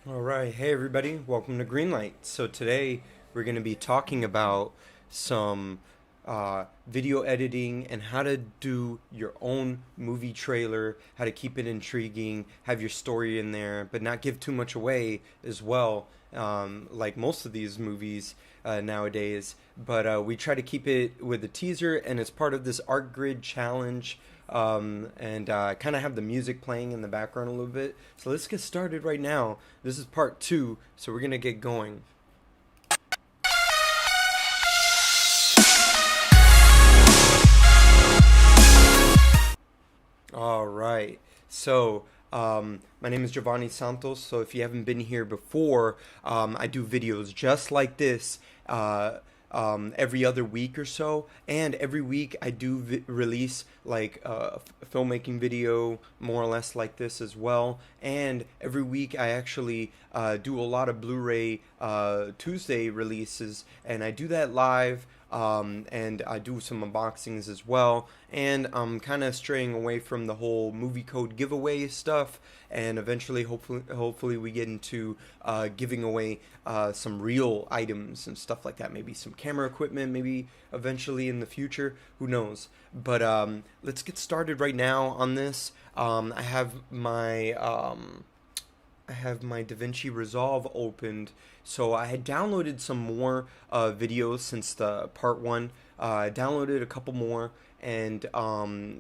All right, hey everybody, welcome to Greenlight. So today we're going to be talking about some video editing and how to do your own movie trailer, how to keep it intriguing, have your story in there, but not give too much away as well, like most of these movies nowadays. But we try to keep it with a teaser, and it's part of this Artgrid challenge. And kind of have the music playing in the background a little bit. So let's get started right now. This is part 2, so we're gonna get going. All right. So my name is Jovanni Santos. So if you haven't been here before, I do videos just like this. Every other week or so, and every week I do release like a filmmaking video more or less like this as well, and every week I actually do a lot of Bluray Tuesday releases, and I do that live. And I do some unboxings as well, and I'm kind of straying away from the whole movie code giveaway stuff, and eventually hopefully we get into giving away some real items and stuff like that, maybe some camera equipment, maybe eventually in the future, who knows. But let's get started right now on this. I have my DaVinci Resolve opened. So I had downloaded some more videos since the part 1. I downloaded a couple more, and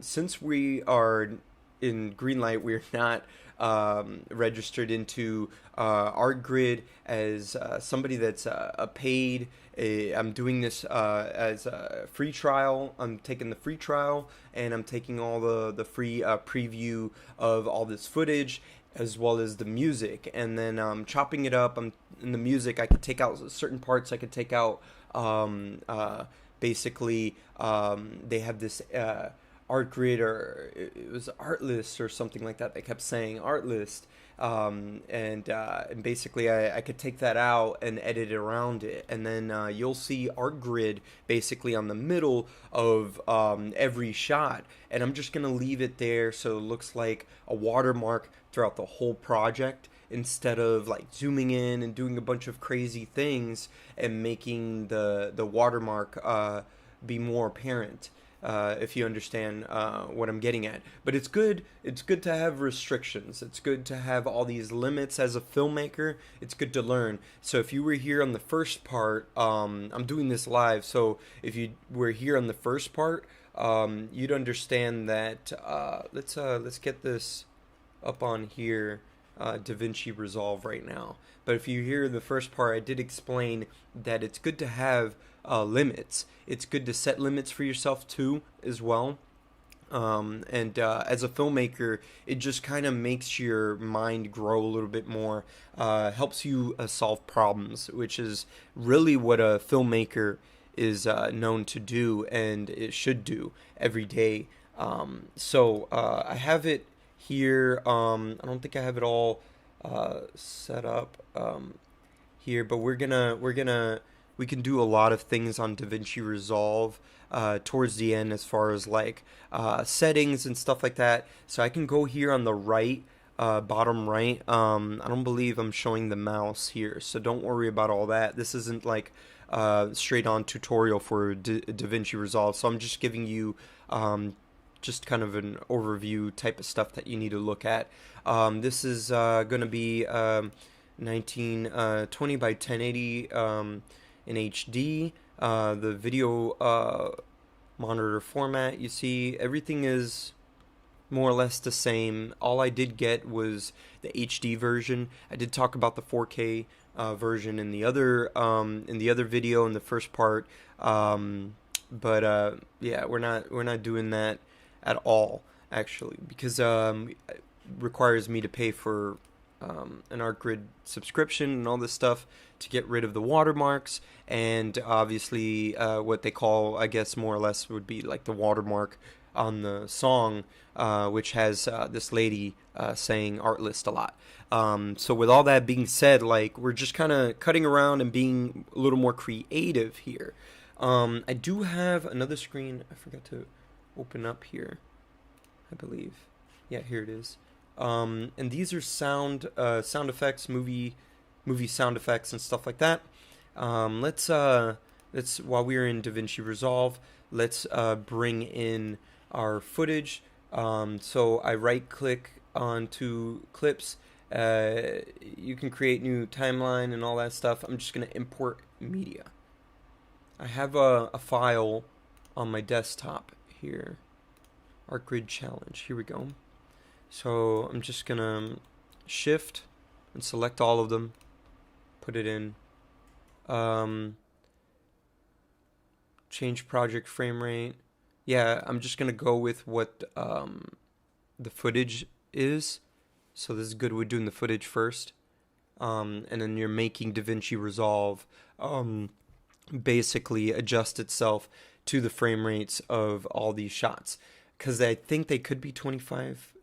since we are in Greenlight, we're not registered into Artgrid as somebody that's a paid. I'm doing this as a free trial. I'm taking the free trial, and I'm taking all the free preview of all this footage, as well as the music, and then chopping it up. In the music, I could take out certain parts. I could take out basically they have this Artgrid, or it was Artlist or something like that. They kept saying Artlist, and basically I could take that out and edit around it, and then you'll see Artgrid basically on the middle of every shot, and I'm just gonna leave it there so it looks like a watermark throughout the whole project, instead of like zooming in and doing a bunch of crazy things and making the watermark be more apparent. If you understand what I'm getting at. But it's good to have restrictions. It's good to have all these limits as a filmmaker. It's good to learn. So if you were here on the first part, I'm doing this live, so if you were here on the first part, you'd understand that let's get this up on here, DaVinci Resolve right now. But if you hear the first part, I did explain that it's good to have limits. It's good to set limits for yourself too, as well. And as a filmmaker, it just kind of makes your mind grow a little bit more, helps you solve problems, which is really what a filmmaker is known to do, and it should do every day. So I have it here. I don't think I have it all set up here, but we can do a lot of things on DaVinci Resolve towards the end, as far as like settings and stuff like that. So I can go here on the right, bottom right. I don't believe I'm showing the mouse here, so don't worry about all that. This isn't like straight on tutorial for DaVinci Resolve, so I'm just giving you just kind of an overview type of stuff that you need to look at. This is going to be 1920 by 1080 in HD. The video monitor format, you see everything is more or less the same. All I did get was the HD version. I did talk about the 4K version in the other video in the first part, but yeah, we're not doing that at all, actually, because it requires me to pay for an Artgrid subscription and all this stuff to get rid of the watermarks, and obviously what they call, I guess more or less, would be like the watermark on the song, which has this lady saying Artlist a lot. So with all that being said, like, we're just kind of cutting around and being a little more creative here. I do have another screen I forgot to open up here, I believe. Yeah, here it is. And these are sound effects, movie sound effects and stuff like that. Let's while we're in DaVinci Resolve, let's bring in our footage. So I right click onto clips. You can create new timeline and all that stuff. I'm just gonna import media. I have a file on my desktop here. Artgrid challenge. Here we go. So I'm just gonna shift and select all of them, put it in. Change project frame rate. Yeah, I'm just gonna go with what the footage is. So this is good. We're doing the footage first, and then you're making DaVinci Resolve basically adjust itself to the frame rates of all these shots, because I think they could be 25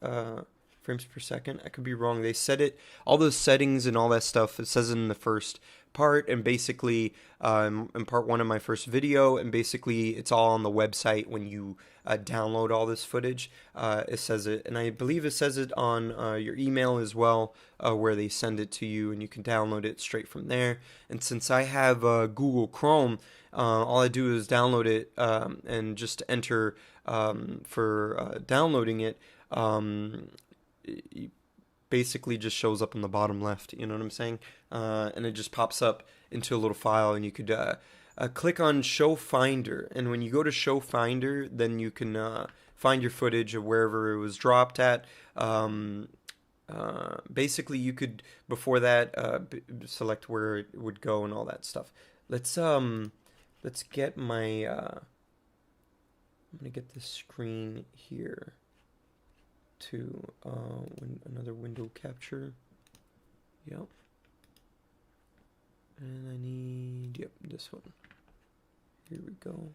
frames per second. I could be wrong. They set it, all those settings and all that stuff, it says in the first part, and basically in part one of my first video, and basically it's all on the website when you download all this footage. It says it, and I believe it says it on your email as well, where they send it to you, and you can download it straight from there. And since I have Google Chrome, all I do is download it and just enter for downloading it. It basically just shows up in the bottom left, you know what I'm saying? And it just pops up into a little file, and you could click on Show Finder, and when you go to Show Finder, then you can find your footage of wherever it was dropped at. Basically, you could, before that, select where it would go and all that stuff. Let's get my, I'm gonna get this screen here to another window capture. Yep. And I need, yep, this one. Here we go.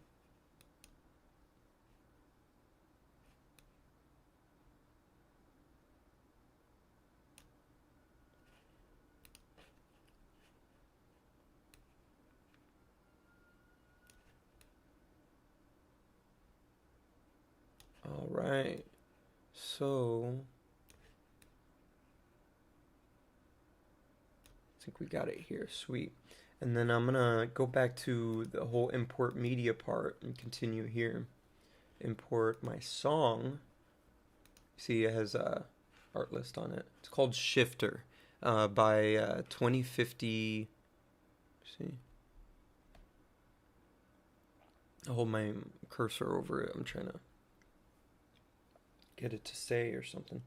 All right. So I think we got it here. Sweet. And then I'm gonna go back to the whole import media part and continue here. Import my song. See, it has a Artlist on it. It's called Shifter by 2050. See, I'll hold my cursor over it. I'm trying to get it to say or something.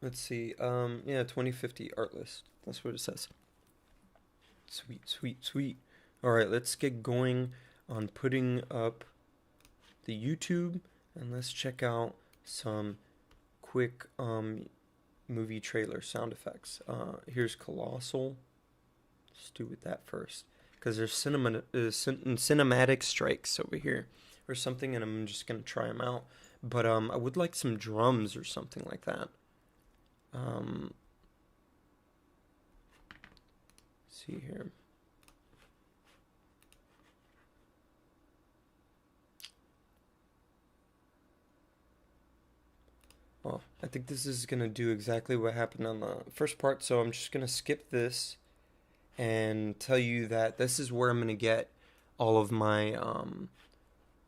Let's see. Yeah, 2050 Artlist. That's what it says. Sweet, sweet, sweet. All right, let's get going on putting up the YouTube, and let's check out some quick movie trailer sound effects. Here's Colossal. Let's do with that first, because there's cinematic strikes over here or something, and I'm just gonna try them out. But I would like some drums or something like that. See here. Oh, I think this is gonna do exactly what happened on the first part, so I'm just gonna skip this and tell you that this is where I'm gonna get all of my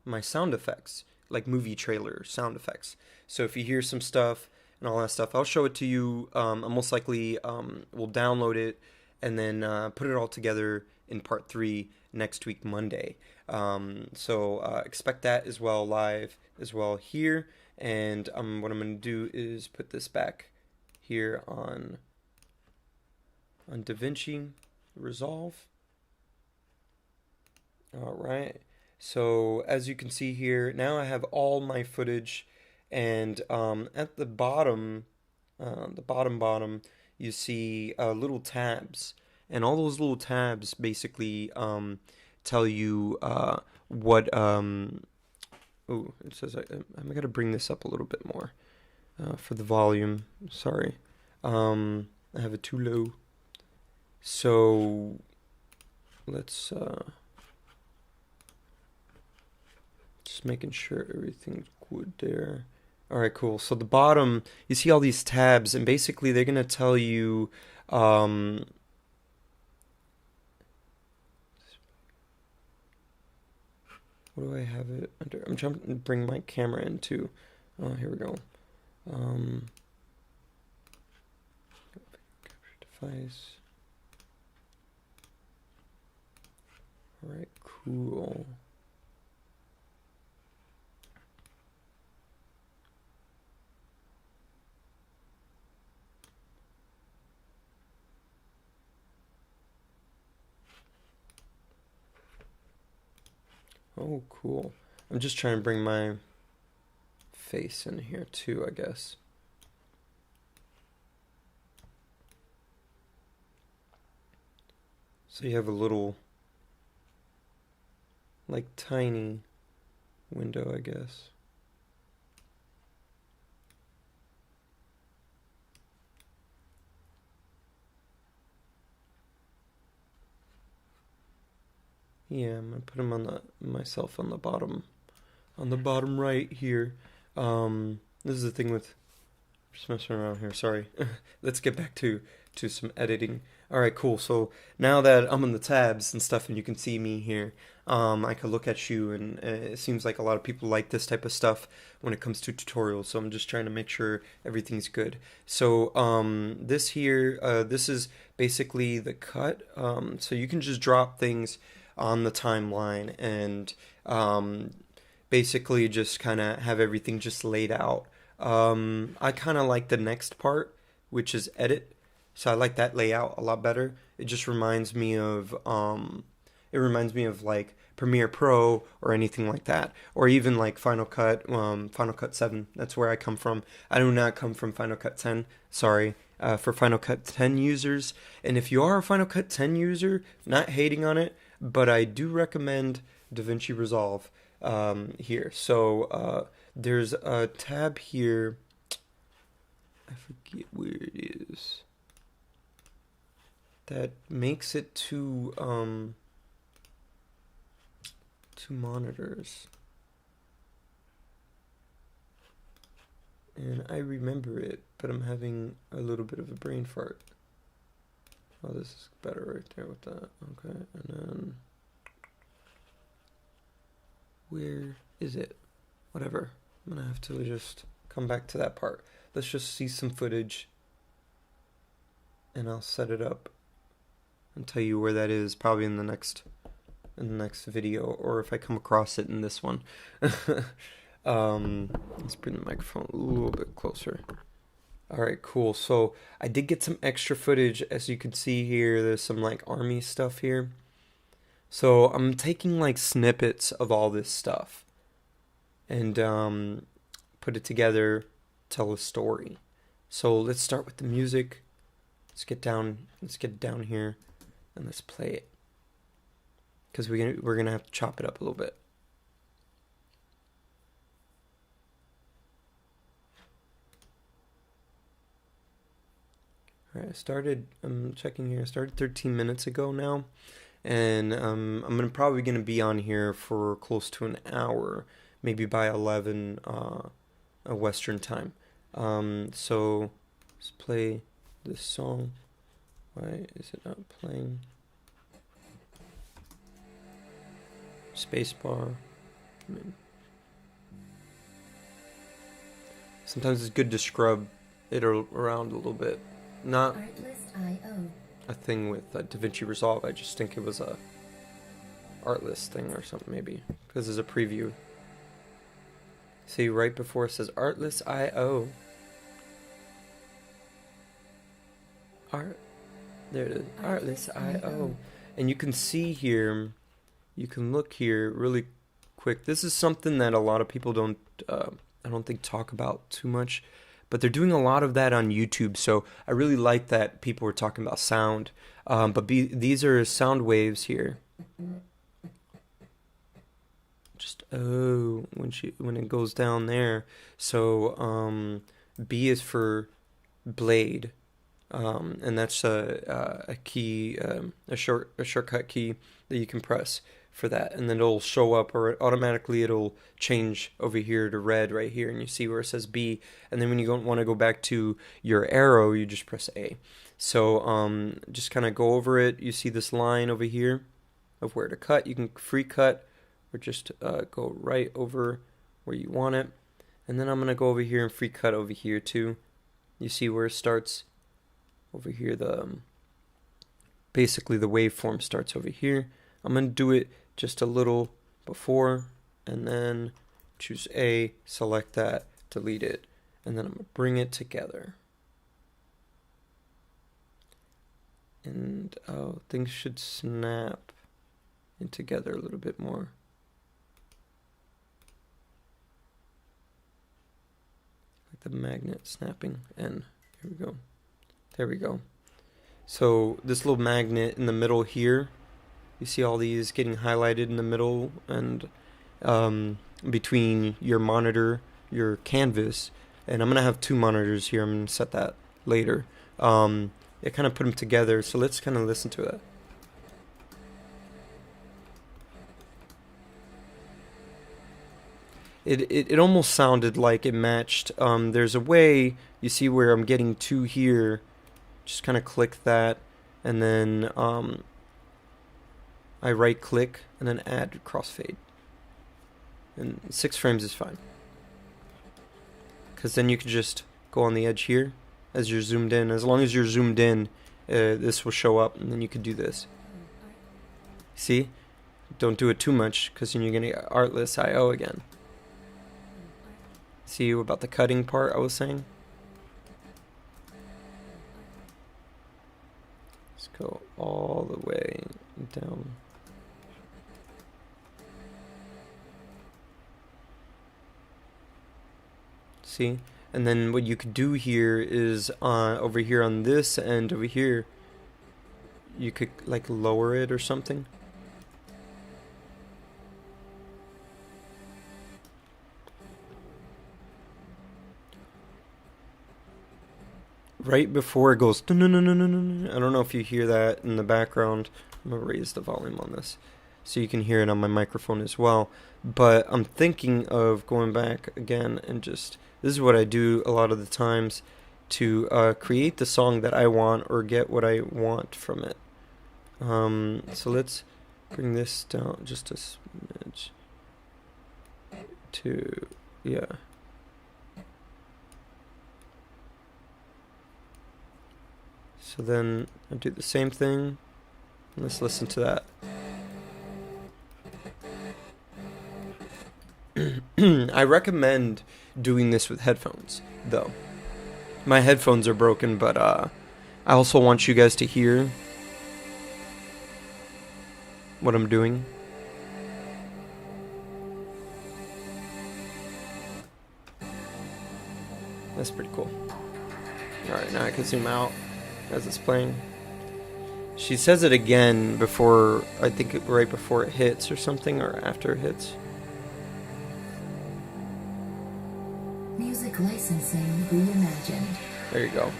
my sound effects, like movie trailer sound effects. So if you hear some stuff and all that stuff, I'll show it to you. I most likely will download it and then put it all together in part 3 next week, Monday. So expect that as well, live as well here. And what I'm going to do is put this back here on DaVinci Resolve. All right. So as you can see here, now I have all my footage, and at the bottom, bottom, you see little tabs, and all those little tabs basically tell you what. Oh, it says I'm gonna bring this up a little bit more for the volume. Sorry, I have it too low. So let's just making sure everything's good there. All right, cool. So the bottom, you see all these tabs, and basically they're gonna tell you, um, what do I have it under? I'm trying to bring my camera into. Oh, here we go. Um, device. All right, cool. Oh, cool. I'm just trying to bring my face in here too, I guess. So you have a little, like, tiny window, I guess. Yeah, I'm gonna put him on the myself on the bottom right here. This is the thing with just messing around here. Sorry. Let's get back to some editing. All right, cool. So now that I'm in the tabs and stuff, and you can see me here, I can look at you, and it seems like a lot of people like this type of stuff when it comes to tutorials. So I'm just trying to make sure everything's good. So this here, this is basically the cut. So you can just drop things on the timeline and basically just kind of have everything just laid out. I kind of like the next part, which is edit. So I like that layout a lot better. It just reminds me of like Premiere Pro or anything like that, or even like Final Cut, Final Cut 7. That's where I come from. I do not come from Final Cut 10. Sorry. For Final Cut 10 users. And if you are a Final Cut 10 user, not hating on it, but I do recommend DaVinci Resolve here. So there's a tab here. I forget where it is. That makes it two monitors. And I remember it, but I'm having a little bit of a brain fart. Oh, this is better right there with that. Okay, and then where is it? Whatever. I'm gonna have to just come back to that part. Let's just see some footage, and I'll set it up and tell you where that is, probably in the next video, or if I come across it in this one. Let's bring the microphone a little bit closer. All right, cool. So I did get some extra footage. As you can see here, there's some like army stuff here. So I'm taking like snippets of all this stuff and put it together, tell a story. So let's start with the music. Let's get down here and let's play it, because we're gonna have to chop it up a little bit. All right, I'm checking here. I started 13 minutes ago now, and I'm probably gonna be on here for close to an hour, maybe by 11 Western time. So let's play this song. Why is it not playing? Spacebar. Sometimes it's good to scrub it around a little bit. Not a thing with DaVinci Resolve. I just think it was a Artlist thing or something, maybe, because there's a preview. See, right before it says Artlist.io. There it is, Artlist.io. And you can see here, you can look here really quick. This is something that a lot of people don't, I don't think, talk about too much, but they're doing a lot of that on YouTube. So I really like that people are talking about sound. But these are sound waves here. Just when it goes down there. So B is for blade. And that's a key, a shortcut key that you can press for that, and then it'll show up, or automatically it'll change over here to red right here, and you see where it says B, and then when you want to go back to your arrow, you just press A. So just kind of go over it. You see this line over here of where to cut. You can free cut or just go right over where you want it, and then I'm going to go over here and free cut over here too. You see where it starts over here, basically the waveform starts over here. I'm going to do it just a little before, and then choose A, select that, delete it, and then I'm going to bring it together. And things should snap in together a little bit more. Like the magnet snapping, and here we go. There we go. So this little magnet in the middle here, you see all these getting highlighted in the middle, and between your monitor, your canvas, and I'm going to have two monitors here. I'm going to set that later. It kind of put them together, so let's kind of listen to that. It almost sounded like it matched. There's a way, you see where I'm getting two here, just kind of click that, and then I right click and then add crossfade, and 6 frames is fine, because then you can just go on the edge here as you're zoomed in. As long as you're zoomed in, this will show up, and then you can do this. See, don't do it too much, because then you're gonna get Artlist IO again. See about the cutting part I was saying? Let's go all the way down. See? And then what you could do here is over here on this end over here, you could like lower it or something. Right before it goes, I don't know if you hear that in the background. I'm going to raise the volume on this so you can hear it on my microphone as well. But I'm thinking of going back again and just, this is what I do a lot of the times to create the song that I want or get what I want from it. So let's bring this down just a smidge to, yeah. So then I do the same thing. Let's listen to that. I recommend doing this with headphones, though. My headphones are broken, but I also want you guys to hear what I'm doing. That's pretty cool. Alright, now I can zoom out as it's playing. She says it again before, I think right before it hits or something, or after it hits. Music licensing reimagined. There you go.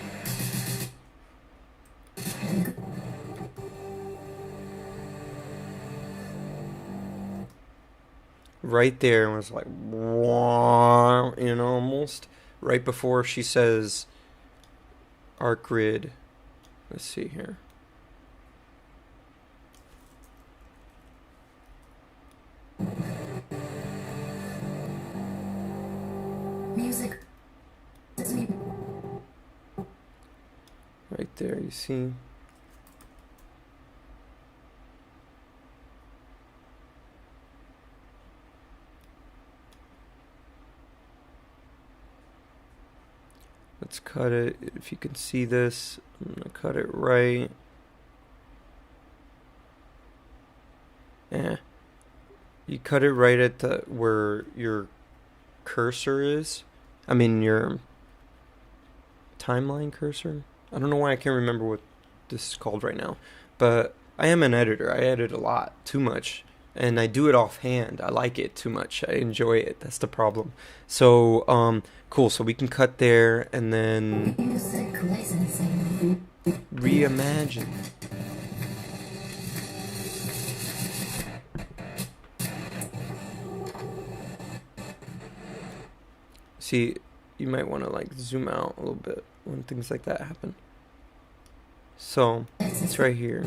Right there was like, you know, almost right before she says Artgrid. Let's see here. Music. Right there, you see. Let's cut it. If you can see this, I'm gonna cut it right. Yeah. You cut it right at the where your cursor is. I mean your timeline cursor. I don't know why I can't remember what this is called right now. But I am an editor. I edit a lot, too much. And I do it offhand. I like it too much. I enjoy it. That's the problem. So, cool. So we can cut there and then reimagine. See, you might want to like zoom out a little bit when things like that happen. So it's right here.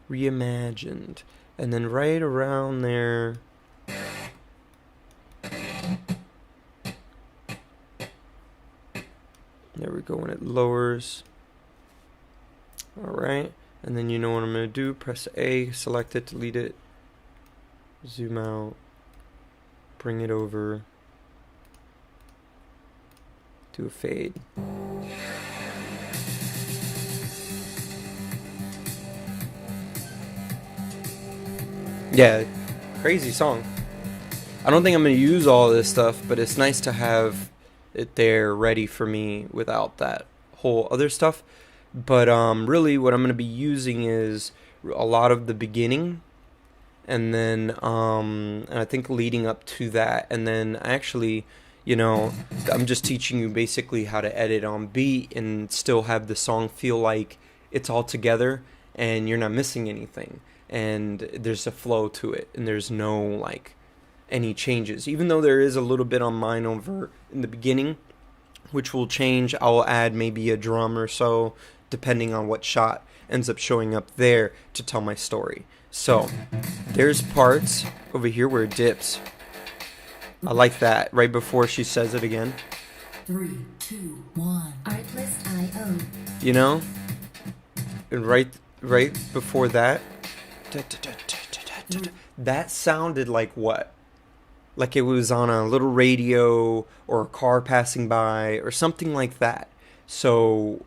Reimagined. And then right around there. There we go, when it lowers. Alright. And then you know what I'm going to do. Press A, select it, delete it. Zoom out. Bring it over. Do a fade. Yeah, crazy song. I don't think I'm going to use all this stuff, but it's nice to have it there ready for me without that whole other stuff. But really what I'm going to be using is a lot of the beginning, and then and I think leading up to that, and then actually, you know, I'm just teaching you basically how to edit on beat and still have the song feel like it's all together and you're not missing anything, and there's a flow to it, and there's no like any changes, even though there is a little bit on mine over in the beginning, which will change. I'll add maybe a drum or so depending on what shot ends up showing up there to tell my story. So there's parts over here where it dips. I like that right before she says it again. 3, 2, 1. Artlist.io. You know, and right before that, that sounded like what? Like it was on a little radio or a car passing by or something like that. So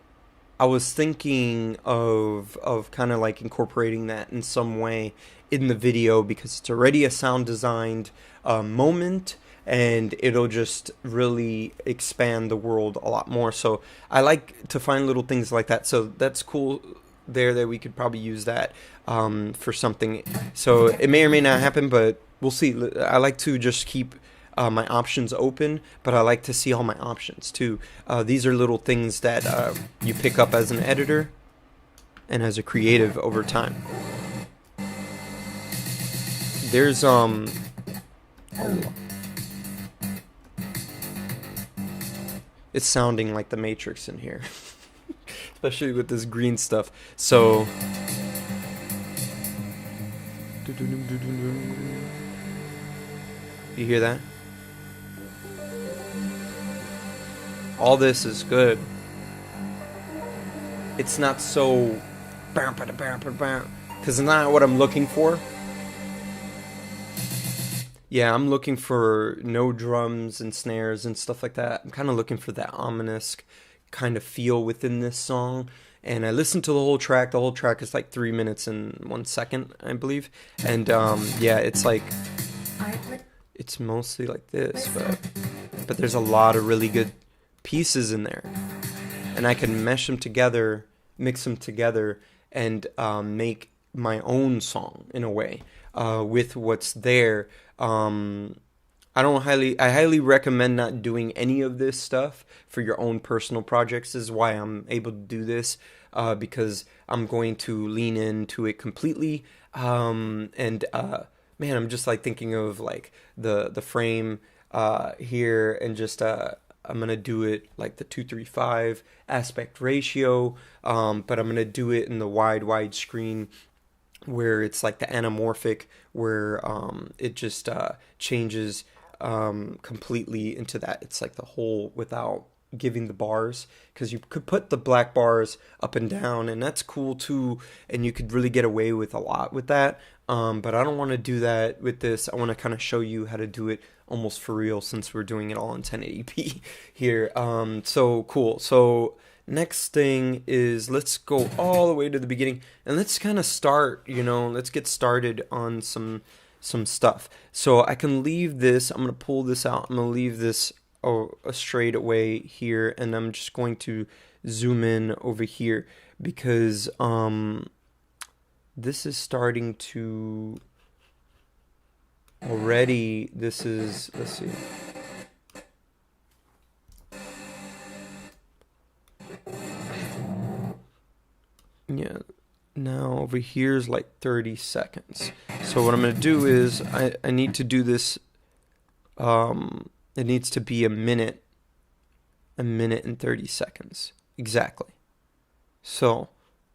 I was thinking of kind of like incorporating that in some way in the video, because it's already a sound designed moment, and it'll just really expand the world a lot more. So I like to find little things like that. So that's cool there that we could probably use that for something. So it may or may not happen, but we'll see. I like to just keep my options open, but I like to see all my options too. These are little things that you pick up as an editor and as a creative over time. There's it's sounding like the Matrix in here, especially with this green stuff. So you hear that? All this is good. It's not so, because it's not what I'm looking for. Yeah, I'm looking for no drums and snares and stuff like that. I'm kind of looking for that ominous kind of feel within this song. And I listened to the whole track. The whole track is like 3 minutes and 1 second, I believe. And yeah, it's like, it's mostly like this, but there's a lot of really good pieces in there, and I can mesh them together, mix them together, and make my own song in a way with what's there. I highly recommend not doing any of this stuff for your own personal projects. This is why I'm able to do this, because I'm going to lean into it completely. Man, I'm just like thinking of like the frame here, and just I'm gonna do it like the 2:3:5 aspect ratio, but I'm gonna do it in the wide screen where it's like the anamorphic, where it just changes completely into that. It's like the whole without giving the bars, because you could put the black bars up and down, and that's cool too, and you could really get away with a lot with that. But I don't want to do that with this. I want to kind of show you how to do it almost for real, since we're doing it all in 1080p here. So cool. So next thing is, let's go all the way to the beginning, and let's kind of start, let's get started on some stuff. So I can leave this, I'm going to pull this out, I'm going to leave this straight away here, and I'm just going to zoom in over here, because this is starting to already, this is, let's see. Yeah, now over here is like 30 seconds. So what I'm going to do is I need to do this. It needs to be a minute and 30 seconds exactly. So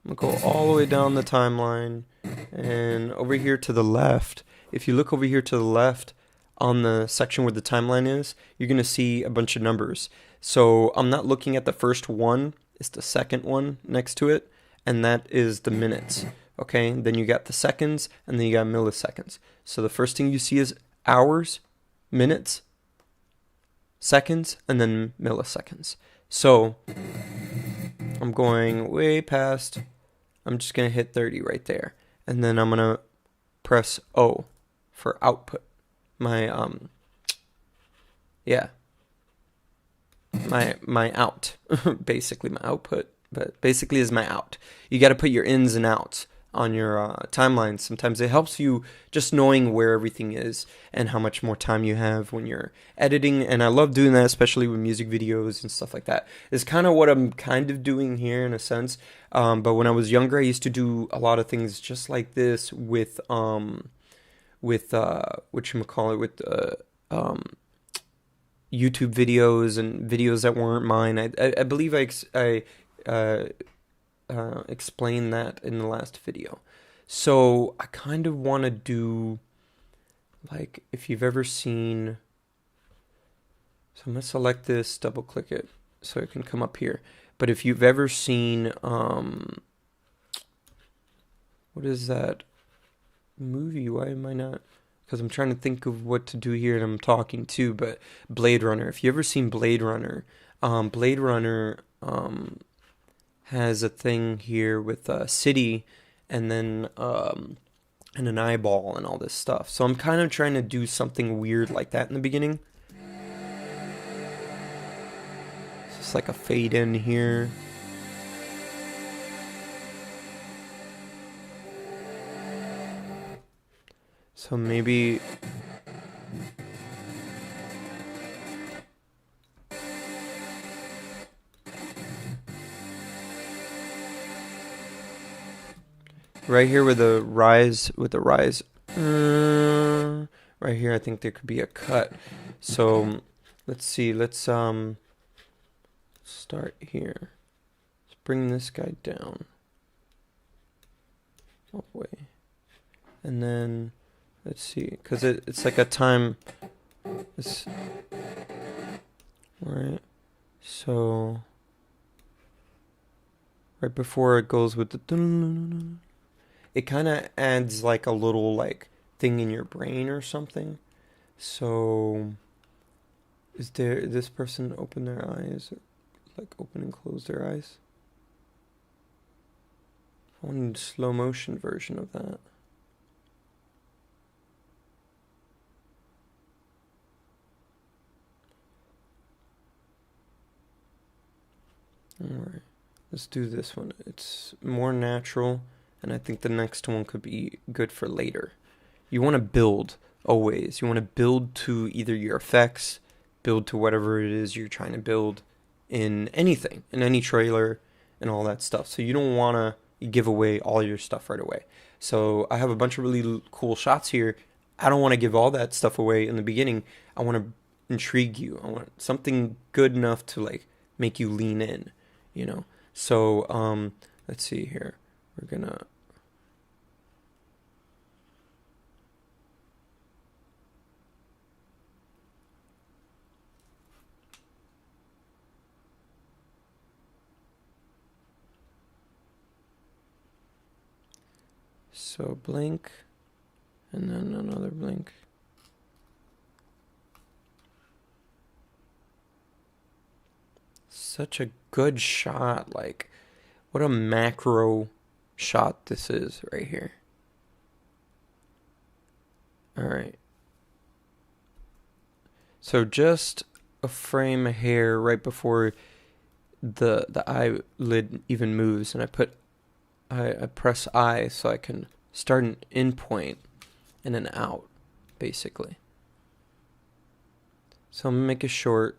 I'm going to go all the way down the timeline, and over here to the left, if you look over here to the left on the section where the timeline is, you're going to see a bunch of numbers. So I'm not looking at the first one, it's the second one next to it, and that is the minutes. Okay, then you got the seconds, and then you got milliseconds. So the first thing you see is hours, minutes, seconds, and then milliseconds. So I'm going way past. I'm just going to hit 30 right there. And then I'm going to press O for output. My out. Basically my output, but basically is my out. You got to put your ins and outs on your timeline. Sometimes it helps you just knowing where everything is and how much more time you have when you're editing. And I love doing that, especially with music videos and stuff like that. It's kind of what I'm kind of doing here in a sense. But when I was younger, I used to do a lot of things just like this with whatchamacallit, with YouTube videos and videos that weren't mine. I believe I explained that in the last video. So I kind of want to do, like, if you've ever seen, so I'm going to select this, double click it so it can come up here. But if you've ever seen, what is that movie? Why am I not? Because I'm trying to think of what to do here and I'm talking too, but Blade Runner. If you've ever seen Blade Runner, Blade Runner has a thing here with a city and then and an eyeball and all this stuff. So I'm kind of trying to do something weird like that in the beginning. It's just like a fade in here. So maybe right here with the rise, right here I think there could be a cut. So let's see, let's start here. Let's bring this guy down all the way. And then let's see, because it's like a time. Alright, so right before it goes with the, it kind of adds like a little like thing in your brain or something. So is this person open their eyes, like open and close their eyes? I want a slow motion version of that. Alright, let's do this one. It's more natural, and I think the next one could be good for later. You want to build, always. You want to build to either your effects, build to whatever it is you're trying to build in anything, in any trailer, and all that stuff. So you don't want to give away all your stuff right away. So I have a bunch of really cool shots here. I don't want to give all that stuff away in the beginning. I want to intrigue you. I want something good enough to like make you lean in. You know, so let's see here. We're gonna so blink and then another blink. Such a good shot. Like, what a macro shot this is right here. Alright. So just a frame of hair right before the eyelid even moves, and I press I so I can start an in point and an out, basically. So I'm gonna make it short,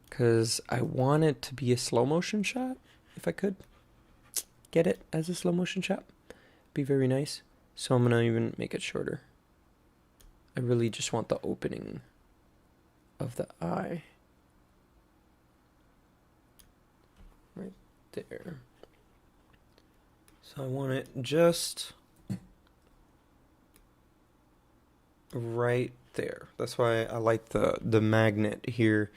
because I want it to be a slow motion shot, if I could get it as a slow motion shot. Be very nice. So I'm going to even make it shorter. I really just want the opening of the eye. Right there. So I want it just right there. That's why I like the magnet here,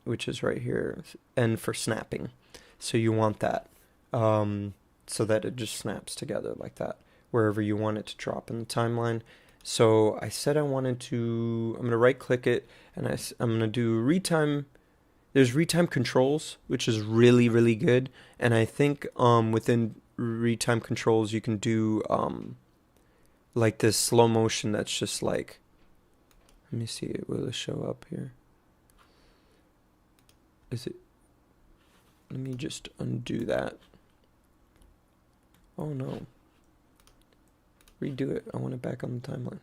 which is right here, and for snapping. So you want that, so that it just snaps together like that, wherever you want it to drop in the timeline. So I said I'm going to right click it, and I'm going to do retime. There's retime controls, which is really, really good. And I think within retime controls, you can do like this slow motion that's just like, let me see, will it show up here? Is it? Let me just undo that. Oh no. Redo it. I want it back on the timeline.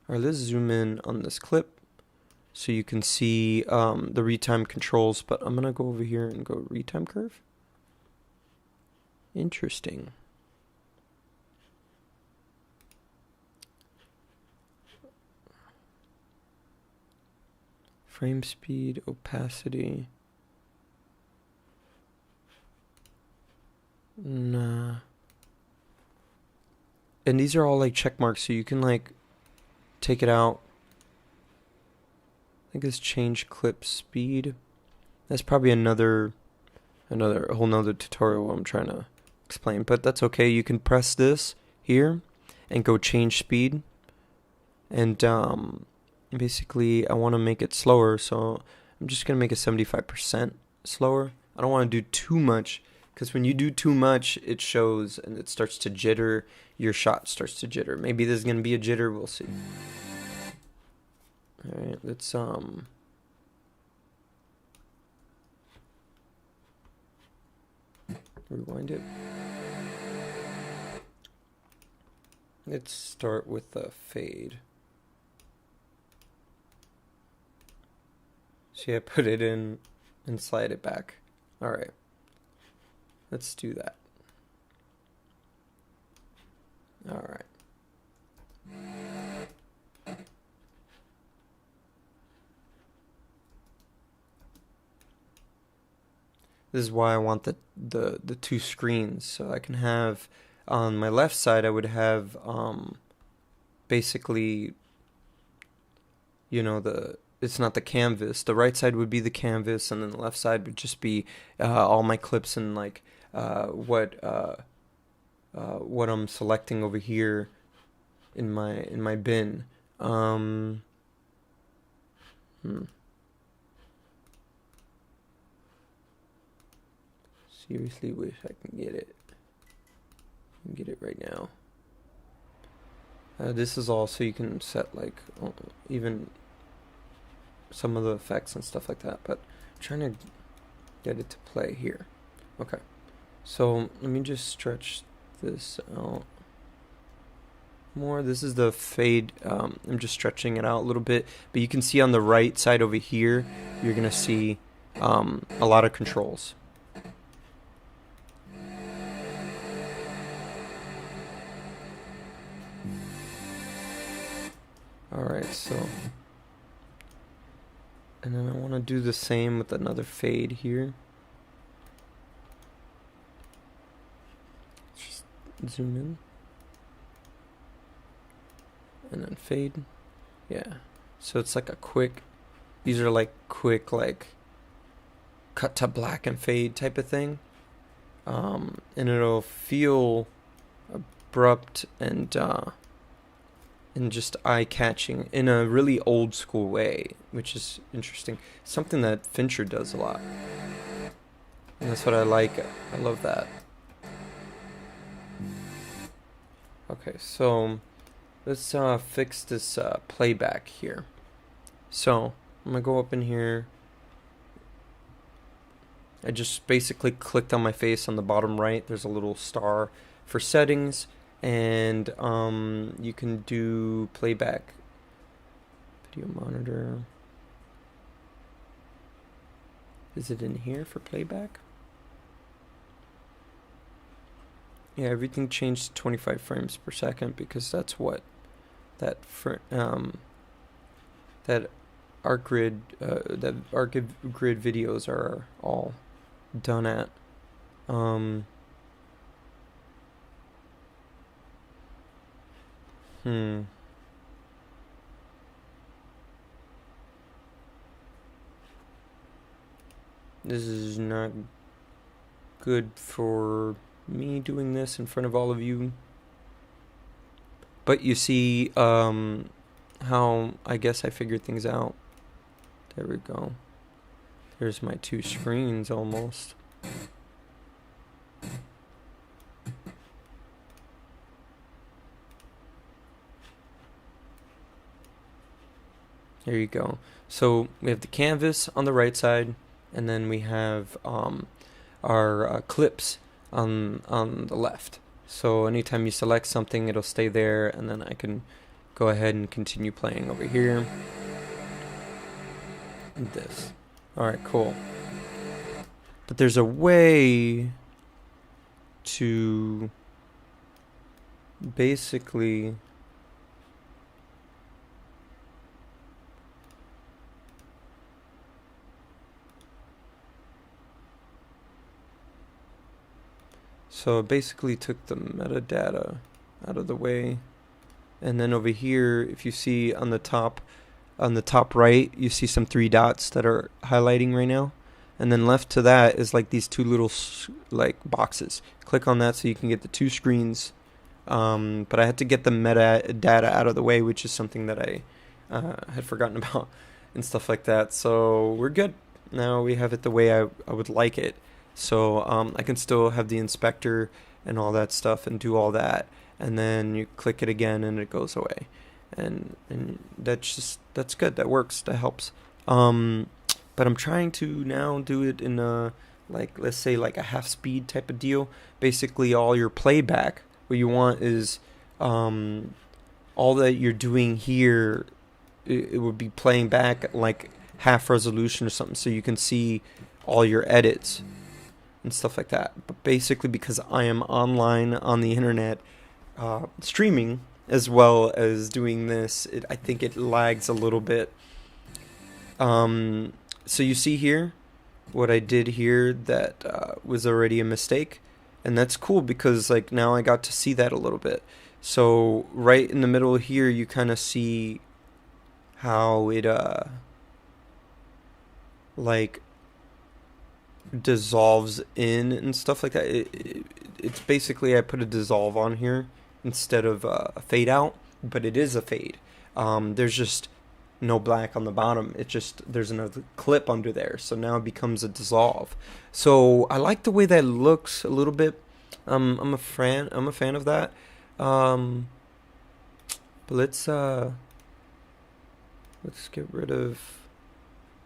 All right, let's zoom in on this clip so you can see the retime controls, but I'm going to go over here and go retime curve. Interesting. Frame speed, opacity. Nah. And these are all like check marks, so you can like take it out. I think it's change clip speed. That's probably another whole nother tutorial I'm trying to explain, but that's okay. You can press this here and go change speed, and basically I want to make it slower, so I'm just gonna make it 75% slower. I don't want to do too much, because when you do too much, it shows and it starts to jitter. Your shot starts to jitter. Maybe there's gonna be a jitter. We'll see. All right, let's rewind it. Let's start with the fade. See, I put it in and slide it back. All right, let's do that. All right. This is why I want the two screens, so I can have on my left side I would have basically, you know, it's not the canvas. The right side would be the canvas, and then the left side would just be all my clips and like what I'm selecting over here in my bin. Seriously wish I can get it. Get it right now. This is all so you can set like even some of the effects and stuff like that, but I'm trying to get it to play here. Okay, so let me just stretch this out more. This is the fade. I'm just stretching it out a little bit, but you can see on the right side over here, you're gonna see a lot of controls. Alright, so, and then I want to do the same with another fade here. Just zoom in. And then fade. Yeah. So it's like a quick, these are like quick, like, cut to black and fade type of thing. And it'll feel abrupt and just eye-catching in a really old-school way, which is interesting. Something that Fincher does a lot. And that's what I like. I love that. Okay, so let's fix this playback here. So I'm going to go up in here. I just basically clicked on my face on the bottom right. There's a little star for settings. And you can do playback, video monitor. Is it in here for playback? Yeah, everything changed to 25 frames per second because that's what that that Artgrid videos are all done at. This is not good for me doing this in front of all of you. But you see how I guess I figured things out. There we go. There's my two screens almost. There you go. So we have the canvas on the right side, and then we have our clips on the left. So anytime you select something, it'll stay there, and then I can go ahead and continue playing over here. And this. Alright, cool. But there's a way to basically so it basically took the metadata out of the way, and then over here, if you see on the top right, you see some 3 dots that are highlighting right now, and then left to that is like these 2 little like boxes. Click on that so you can get the 2 screens, but I had to get the metadata out of the way, which is something that I had forgotten about and stuff like that. So we're good. Now we have it the way I would like it. So I can still have the inspector and all that stuff and do all that, and then you click it again and it goes away, and that's good. That works. That helps. But I'm trying to now do it in a, like, let's say like a half speed type of deal. Basically, all your playback, what you want is all that you're doing here, it would be playing back like half resolution or something, so you can see all your edits and stuff like that. But basically, because I am online on the internet, streaming as well as doing this, I think it lags a little bit. So you see here what I did here that was already a mistake, and that's cool because like now I got to see that a little bit. So right in the middle here, you kind of see how it like dissolves in and stuff like that. It's basically, I put a dissolve on here instead of a fade out, but it is a fade. There's just no black on the bottom. It's just there's another clip under there, so now it becomes a dissolve. So I like the way that looks a little bit. I'm a fan of that. But let's get rid of.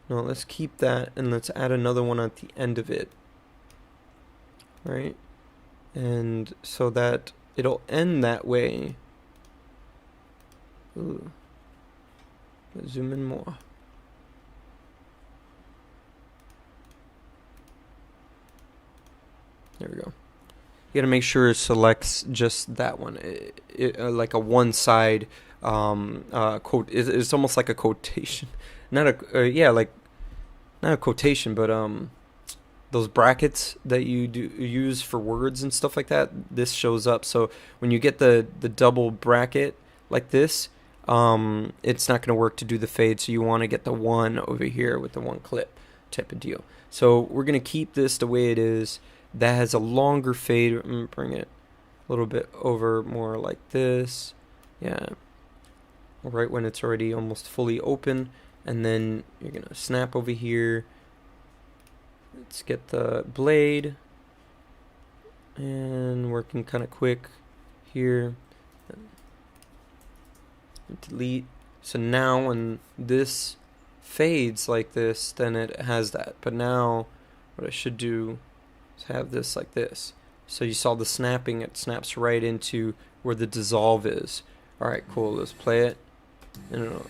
No, let's keep that, and let's add another one at the end of it. Right? And so that it'll end that way. Ooh. Let's zoom in more. There we go. You gotta make sure it selects just that one. Like a one side quote. It's almost like a quotation. Not a not a quotation, but those brackets that you use for words and stuff like that. This shows up. So when you get the double bracket like this, it's not going to work to do the fade. So you want to get the one over here with the one clip type of deal. So we're going to keep this the way it is. That has a longer fade. I'm going to bring it a little bit over more like this. Yeah. Right when it's already almost fully open. And then you're going to snap over here. Let's get the blade. And working kind of quick here. And delete. So now when this fades like this, then it has that. But now what I should do is have this like this. So you saw the snapping. It snaps right into where the dissolve is. Alright, cool. Let's play it. And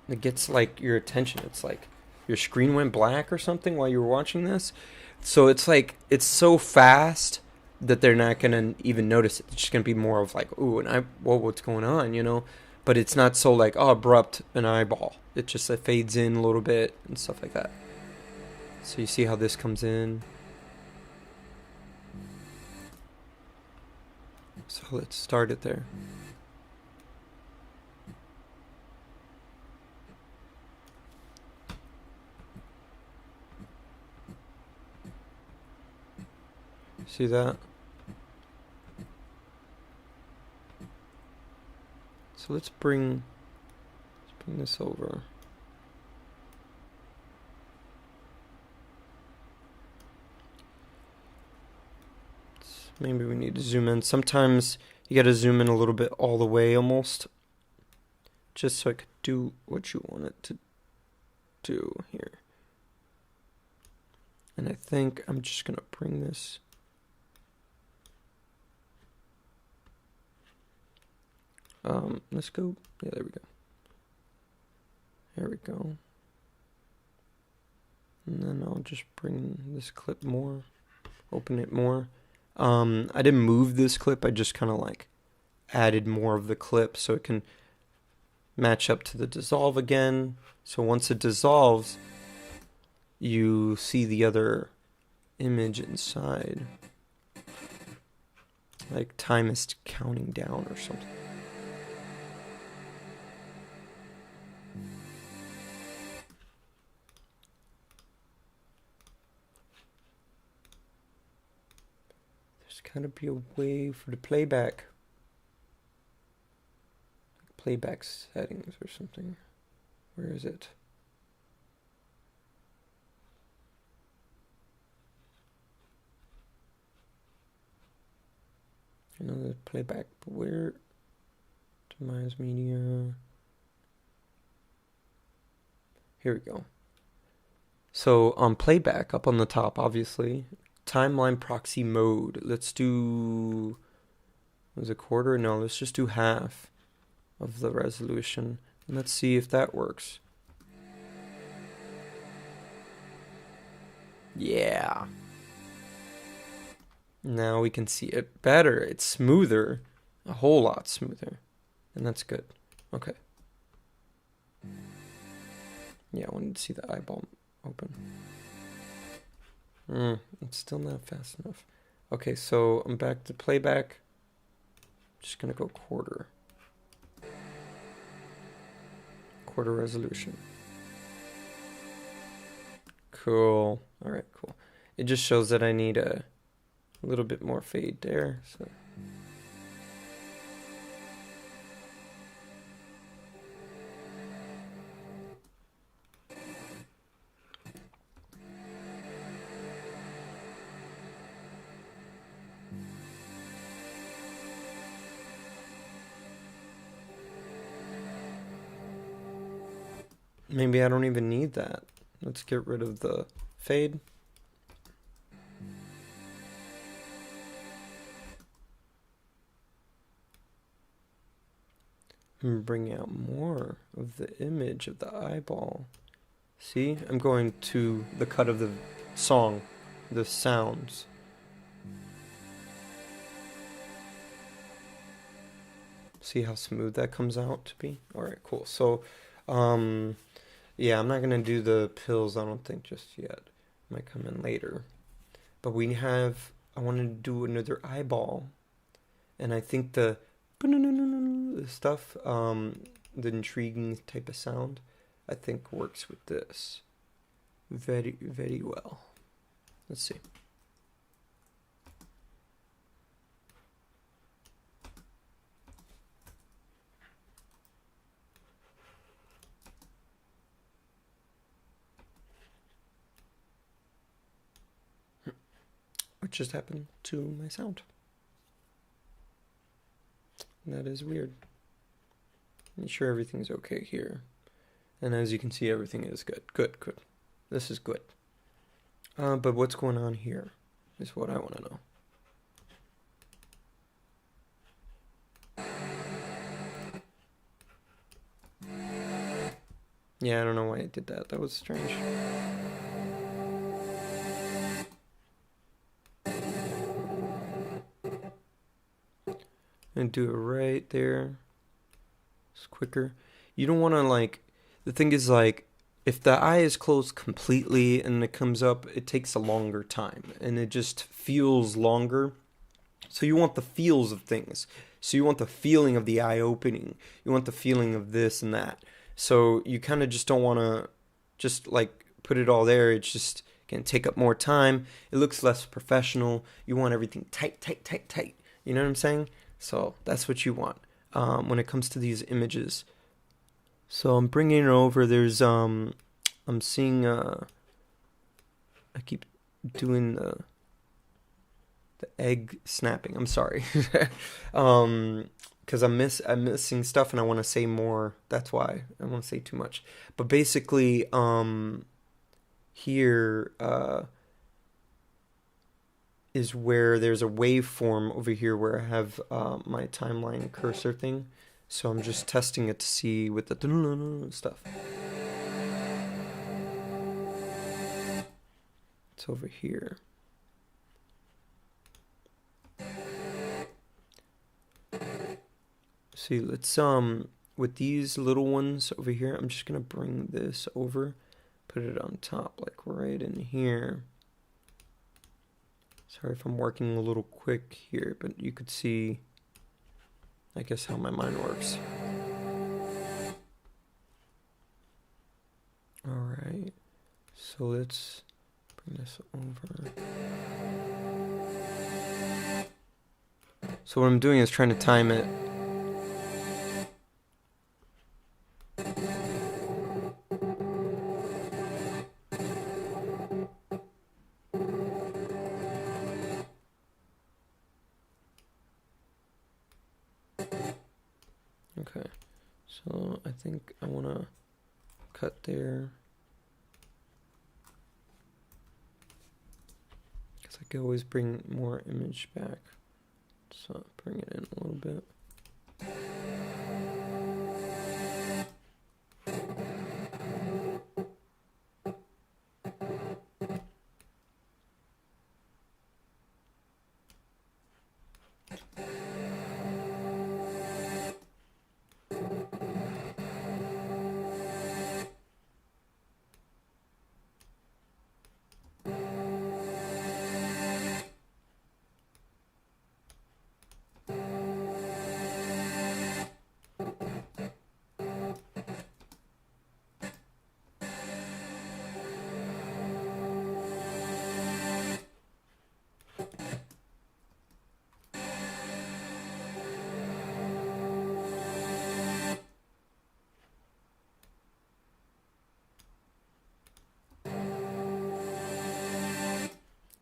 it gets like your attention. It's like your screen went black or something while you were watching this. So it's like, it's so fast that they're not going to even notice it. It's just going to be more of like, ooh, and what's going on, you know? but it's not so like, oh, abrupt an eyeball. It just fades in a little bit and stuff like that. So you see how this comes in. So let's start it there. See that? So let's bring this over. Maybe we need to zoom in. Sometimes you gotta zoom in a little bit all the way almost, just so it could do what you want it to do here. And I think I'm just gonna bring this let's go. Yeah, there we go. There we go. And then I'll just bring this clip more, open it more. I didn't move this clip, I just kind of like added more of the clip so it can match up to the dissolve again. So once it dissolves, you see the other image inside. Like time is counting down or something. Gotta be a way for the playback. Playback settings or something. Where is it? Another playback, but where? Optimize media. Here we go. So on playback, up on the top, obviously. Timeline proxy mode. Let's do, was it quarter? No, let's just do half of the resolution. And let's see if that works. Yeah. Now we can see it better. It's smoother, a whole lot smoother. And that's good. Okay. Yeah, I wanted to see the eyeball open. It's still not fast enough. Okay, so I'm back to playback. Just gonna go quarter. Quarter resolution. Cool. Alright, cool. It just shows that I need a little bit more fade there. So maybe I don't even need that. Let's get rid of the fade. And bring out more of the image of the eyeball. See, I'm going to the cut of the song, the sounds. See how smooth that comes out to be? Alright, cool. So, yeah, I'm not going to do the pills, I don't think, just yet. Might come in later. But we have, I want to do another eyeball. And I think the stuff, the intriguing type of sound, I think works with this very, very well. Let's see. What just happened to my sound? That is weird. I'm sure everything's okay here. And as you can see, everything is good. Good, good. This is good. But what's going on here is what I want to know. Yeah, I don't know why I did that. That was strange. And do it right there. It's quicker. You don't want to like, the thing is like, if the eye is closed completely and it comes up, it takes a longer time and it just feels longer. So you want the feels of things. So you want the feeling of the eye opening. You want the feeling of this and that. So you kind of just don't want to just like put it all there. It's just going to take up more time. It looks less professional. You want everything tight, tight, tight, tight. You know what I'm saying? So that's what you want when it comes to these images. So I'm bringing it over. There's I'm seeing I keep doing the egg snapping. I'm sorry. Because I'm missing stuff and I want to say more. That's why I want to say too much. But basically here is where there's a waveform over here where I have my timeline cursor thing. So I'm just testing it to see with the stuff. It's over here. See, let's with these little ones over here, I'm just gonna bring this over, put it on top, like right in here. Sorry if I'm working a little quick here, but you could see, I guess, how my mind works. Alright, so let's bring this over. So what I'm doing is trying to time it. Okay, so I think I want to cut there, because I can always bring more image back, so bring it in a little bit.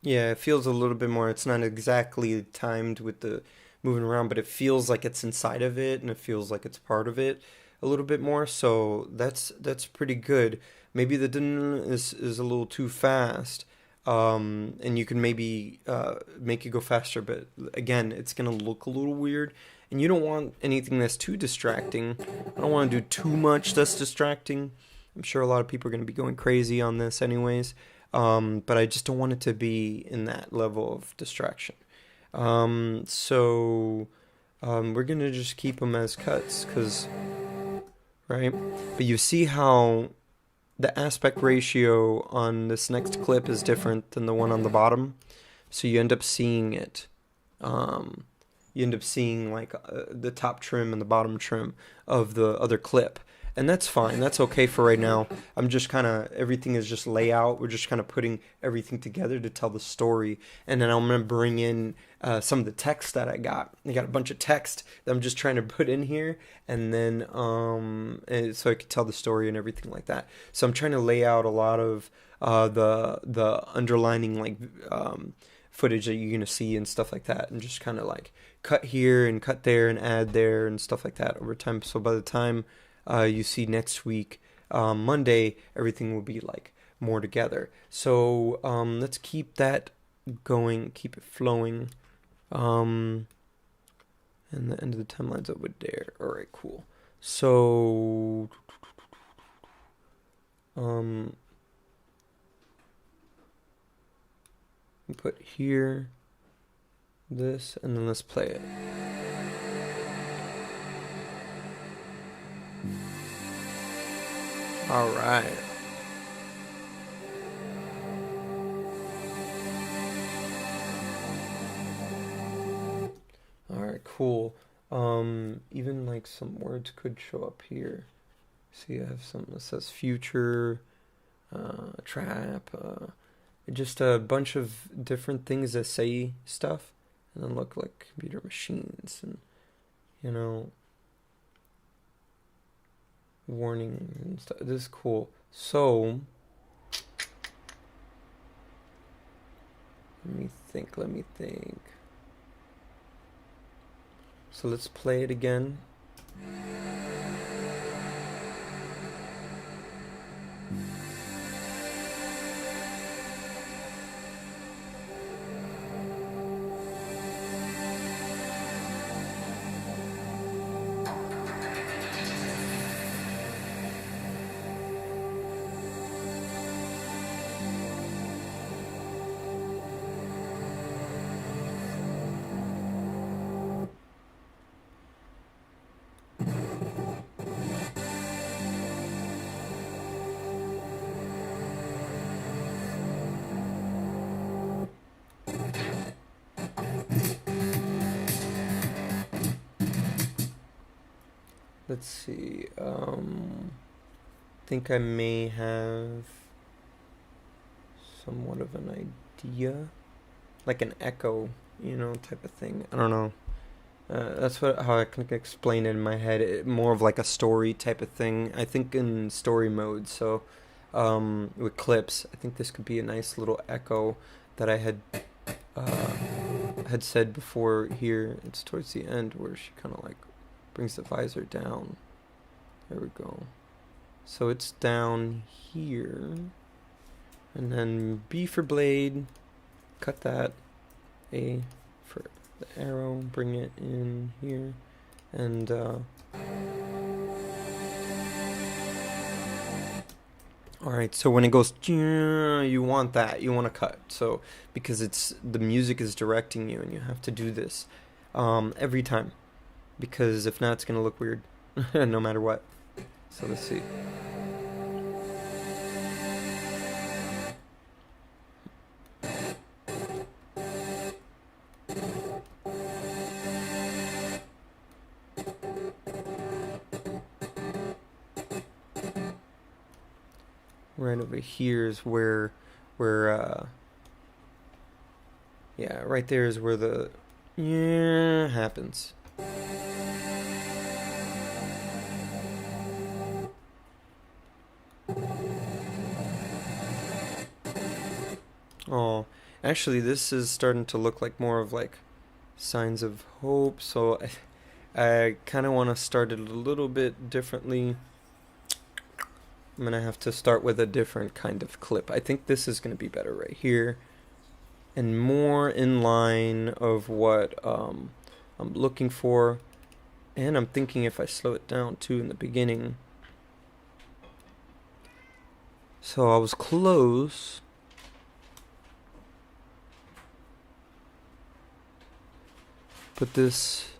Yeah, it feels a little bit more. It's not exactly timed with the moving around, but it feels like it's inside of it and it feels like it's part of it a little bit more. So that's pretty good. Maybe the dun is a little too fast. And you can maybe make it go faster, but again, it's gonna look a little weird. And you don't want anything that's too distracting. I don't want to do too much that's distracting. I'm sure a lot of people are gonna be going crazy on this anyways. But I just don't want it to be in that level of distraction. So we're gonna just keep them as cuts, right? But you see how the aspect ratio on this next clip is different than the one on the bottom. So you end up seeing it. You end up seeing like the top trim and the bottom trim of the other clip. And that's fine. That's okay for right now. I'm just kind of, everything is just layout. We're just kind of putting everything together to tell the story. And then I'm going to bring in some of the text that I got. I got a bunch of text that I'm just trying to put in here. And then, and so I could tell the story and everything like that. So I'm trying to lay out a lot of the underlining like footage that you're going to see and stuff like that. And just kind of like cut here and cut there and add there and stuff like that over time. So by the time you see next week, Monday, everything will be like more together. So let's keep that going, keep it flowing. And the end of the timeline's over there. All right, cool. So put here this, and then let's play it. All right. All right, cool. Even like some words could show up here. See, I have something that says future, trap, just a bunch of different things that say stuff and then look like computer machines and, you know, warning and stuff. This is cool. So, let me think. So let's play it again. Let's see, think I may have somewhat of an idea, like an echo, you know, type of thing. I don't know. That's how I can explain it in my head. More of like a story type of thing. I think in story mode. So, with clips, I think this could be a nice little echo that I had said before here. It's towards the end where she kind of like brings the visor down. There we go. So it's down here. And then B for blade. Cut that. A for the arrow. Bring it in here. And alright, so when it goes, you want that. You want to cut. So because the music is directing you and you have to do this every time. Because if not, it's going to look weird, no matter what. So let's see. Right over here is where yeah, right there is where the happens. Oh, actually, this is starting to look like more of like signs of hope. So I kind of want to start it a little bit differently. I'm going to have to start with a different kind of clip. I think this is going to be better right here. And more in line of what I'm looking for. And I'm thinking if I slow it down too in the beginning. So I was close. Put this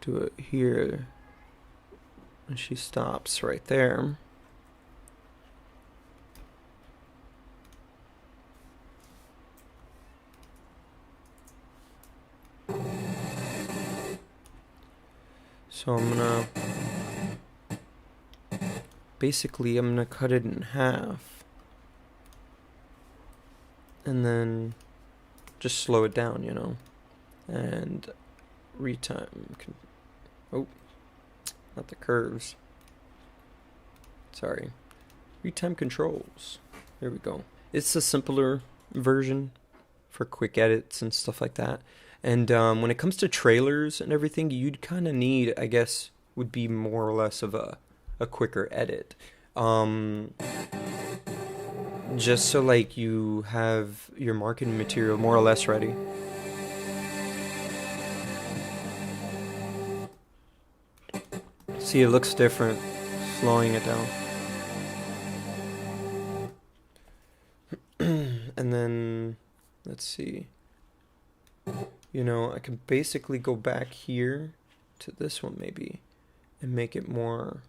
do it here, and she stops right there. So I'm gonna cut it in half. And then just slow it down, you know, and retime. Oh, not the curves. Sorry. Retime controls. There we go. It's a simpler version for quick edits and stuff like that. And when it comes to trailers and everything, you'd kind of need, I guess, would be more or less of a quicker edit. Just so like you have your marketing material more or less ready. See, it looks different, slowing it down. And then, let's see. You know, I can basically go back here to this one maybe and make it more.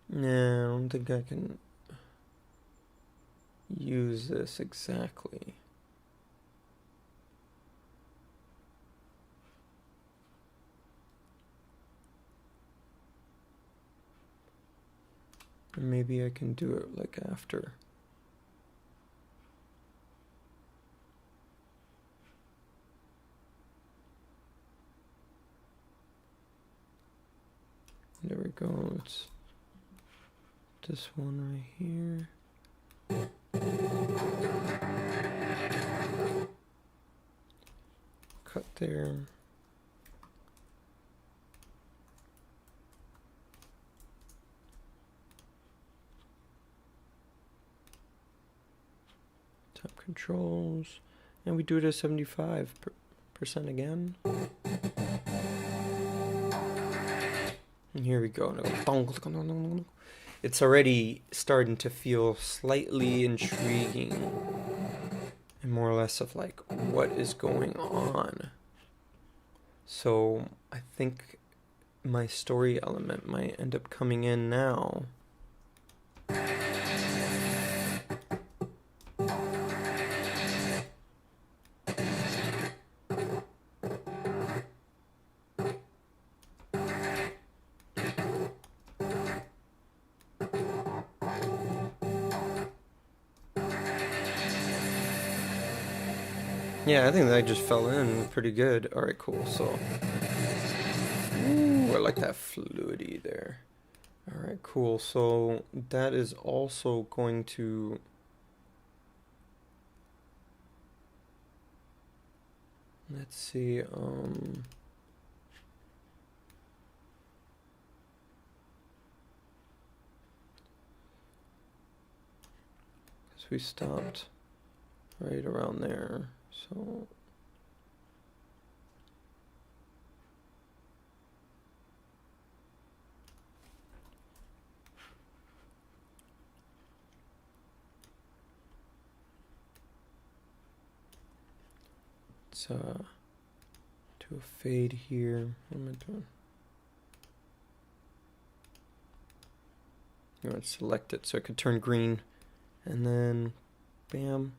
Nah, I don't think I can use this exactly. Maybe I can do it like after. There we go. It's this one right here. Cut there. Top controls. And we do it at 75% again. And here we go. It's already starting to feel slightly intriguing and more or less of like what is going on. So I think my story element might end up coming in now. Yeah, I think that just fell in pretty good. All right, cool. So, ooh, I like that fluidity there. All right, cool. So that is also going to let's see. Because we stopped right around there. So let's do a fade here. What am I doing? You want to select it so it could turn green, and then bam.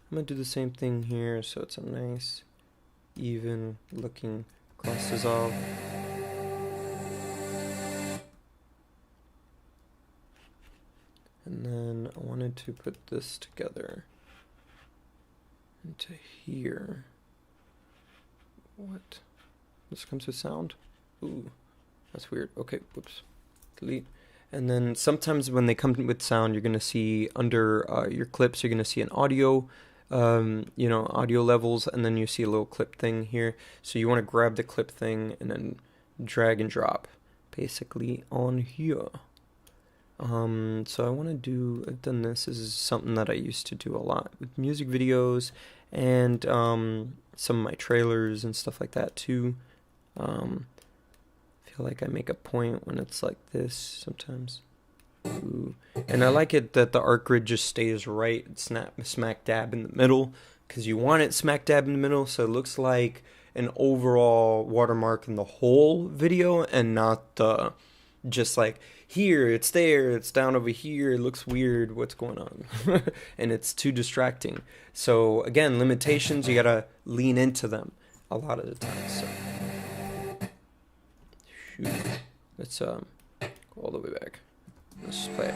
I'm going to do the same thing here so it's a nice, even looking cross dissolve. And then I wanted to put this together into here. What? This comes with sound? Ooh, that's weird. Okay, whoops. Delete. And then sometimes when they come with sound, you're going to see under your clips, you're going to see an audio. Audio levels, and then you see a little clip thing here. So you want to grab the clip thing and then drag and drop basically on here. So I want to do, I've done this. This is something that I used to do a lot with music videos and some of my trailers and stuff like that too. I feel like I make a point when it's like this sometimes. Ooh. And I like it that the Artgrid just stays right smack dab in the middle, because you want it smack dab in the middle so it looks like an overall watermark in the whole video and not the just like here, it's there, it's down over here, it looks weird, what's going on? And it's too distracting. So again, limitations, you gotta lean into them a lot of the time. So shoot. Let's go all the way back. Let's just play it.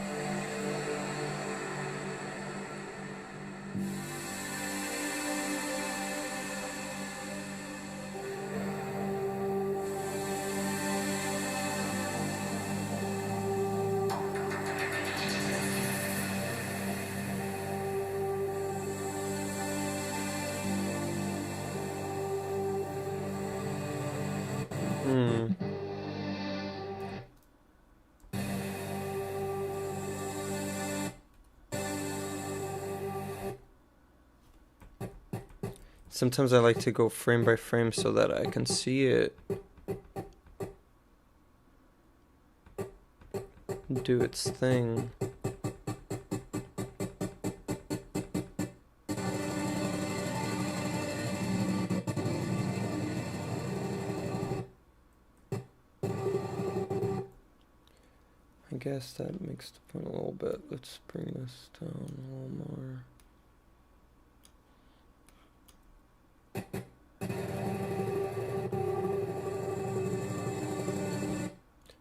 Sometimes I like to go frame by frame so that I can see it do its thing. I guess that makes the point a little bit. Let's bring this down a little more.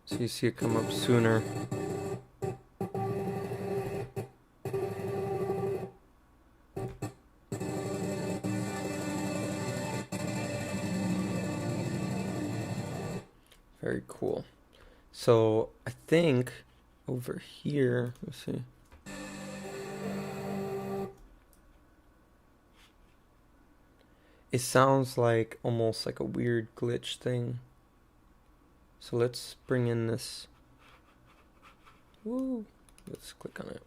So you see it come up sooner. Very cool. So I think over here, let's see. It sounds like almost like a weird glitch thing. So let's bring in this. Woo. Let's click on it.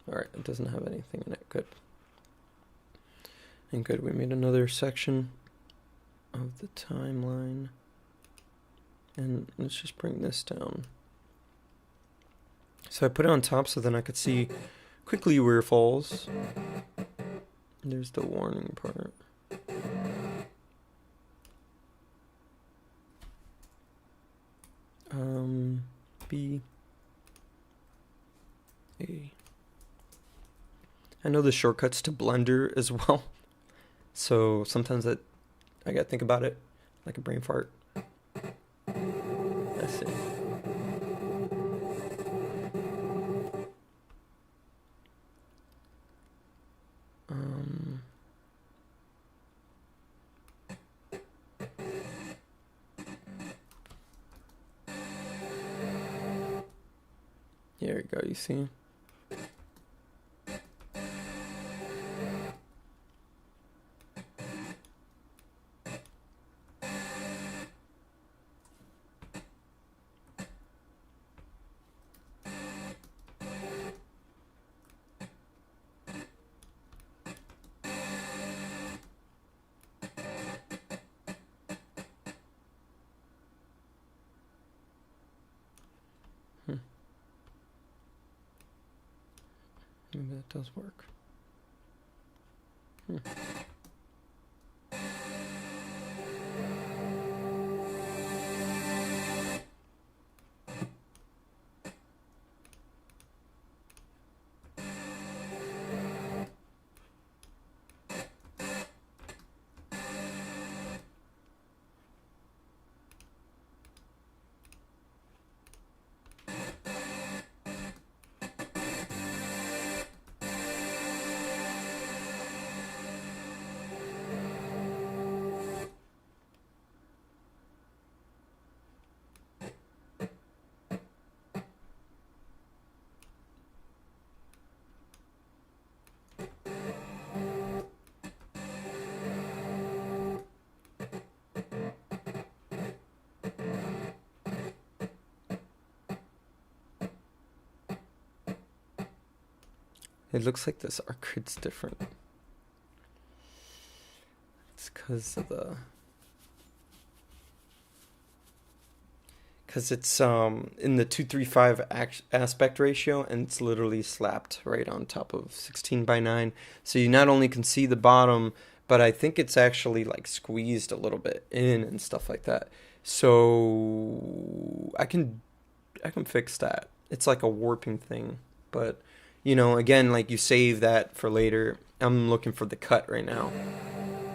Alright, it doesn't have anything in it. Good. And good, we made another section of the timeline. And let's just bring this down. So I put it on top so then I could see quickly where it falls. There's the warning part. B A. I know the shortcuts to Blender as well, so sometimes I gotta think about it like a brain fart. Let's see. There you go, you see? Maybe that does work. It looks like this Artgrid's different. It's because of the... Because it's in the 2:3:5 aspect ratio, and it's literally slapped right on top of 16:9. So you not only can see the bottom, but I think it's actually like squeezed a little bit in and stuff like that. So I can fix that. It's like a warping thing, but you know, again, like you save that for later. I'm looking for the cut right now,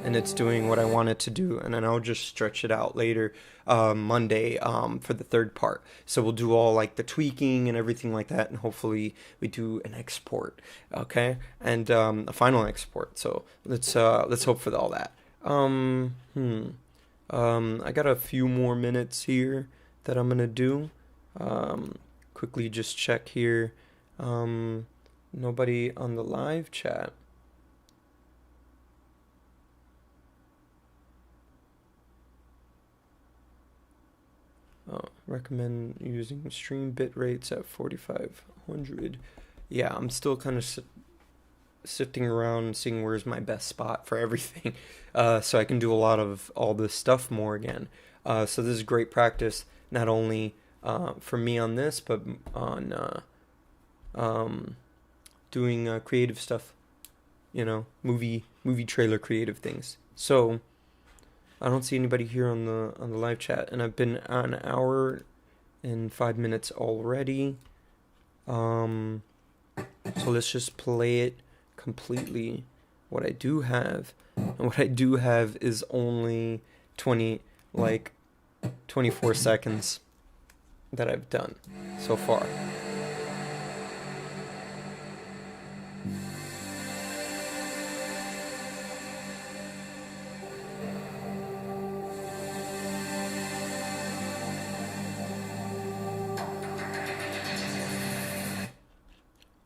and it's doing what I want it to do, and then I'll just stretch it out later Monday for the third part. So we'll do all like the tweaking and everything like that, and hopefully we do an export, okay, and a final export. So let's hope for all that. I got a few more minutes here that I'm gonna do. Quickly just check here. Nobody on the live chat. Recommend using stream bit rates at 4500. Yeah, I'm still kind of sifting around, seeing where's my best spot for everything, so I can do a lot of all this stuff more again. So this is great practice, not only for me on this, but on doing creative stuff, movie trailer creative things. So I don't see anybody here on the live chat, and I've been an hour and 5 minutes already. So let's just play it completely. What I do have is only 24 seconds that I've done so far.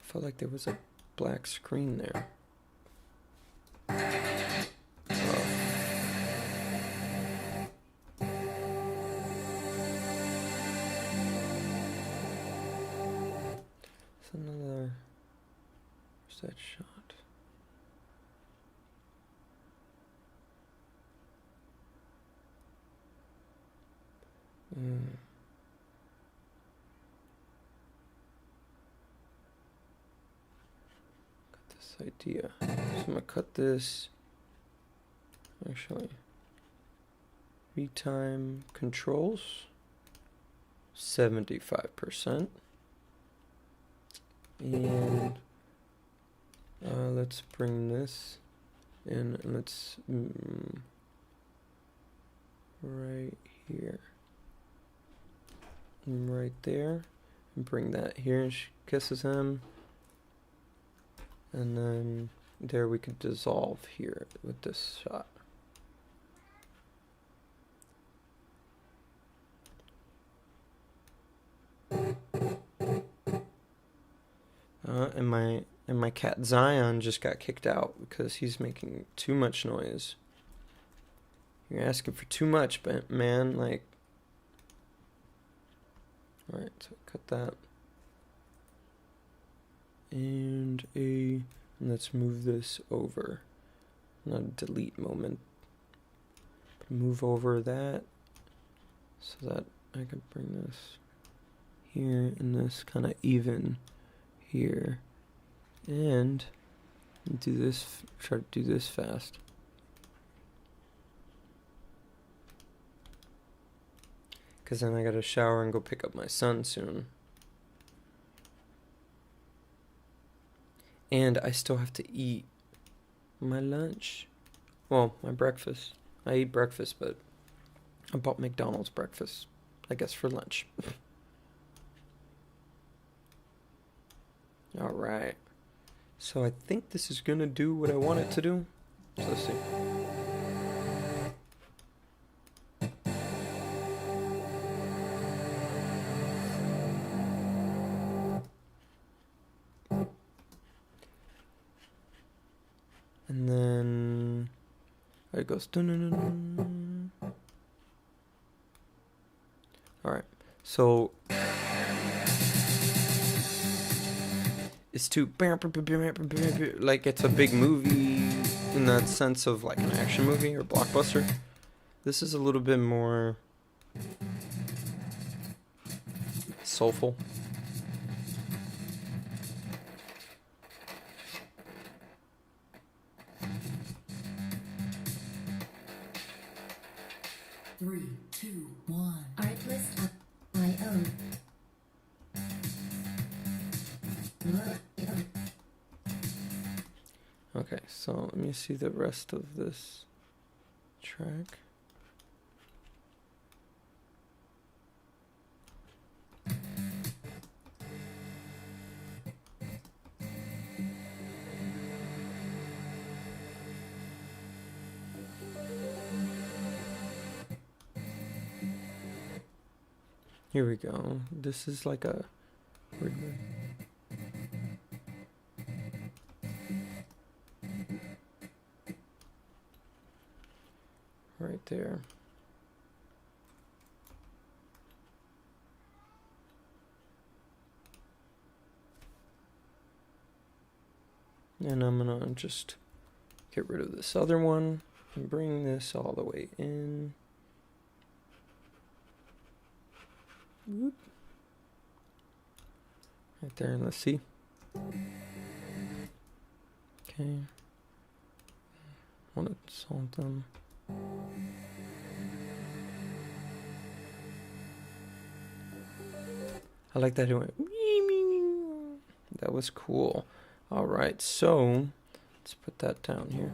Felt like there was a black screen there. It's another. Where's that shot? Idea. So I'm gonna cut this. Actually, retime controls 75%, and let's bring this in, and let's right here, and right there, and bring that here. And she kisses him. And then there we could dissolve here with this shot. And my cat Zion just got kicked out because he's making too much noise. You're asking for too much, but man, like. All right, so cut that. And let's move this over. Not a delete moment, but move over that so that I can bring this here and this kind of even here, and do this. Try to do this fast. Cause then I gotta shower and go pick up my son soon. And I still have to eat my lunch. Well, my breakfast. I eat breakfast, but I bought McDonald's breakfast, I guess, for lunch. Alright. So I think this is going to do what I want it to do. So let's see. And then it goes dun-dun-dun-dun. All right, so it's too like it's a big movie in that sense of like an action movie or blockbuster. This is a little bit more soulful. Three, two, one. Artlist.io. Okay, so let me see the rest of this track. Here we go. This is like a weird one. Right there. And I'm gonna just get rid of this other one and bring this all the way in. Whoop. Right there, and let's see. Okay. Want to solve them. I like that it went. That was cool. All right, so let's put that down here.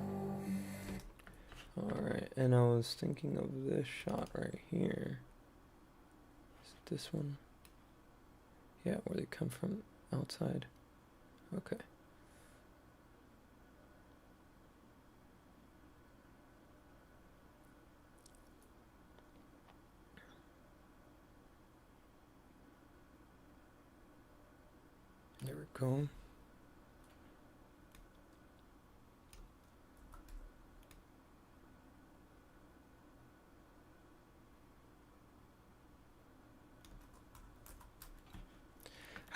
All right, and I was thinking of this shot right here. Is it this one? Yeah, where they come from outside. Okay. There we go.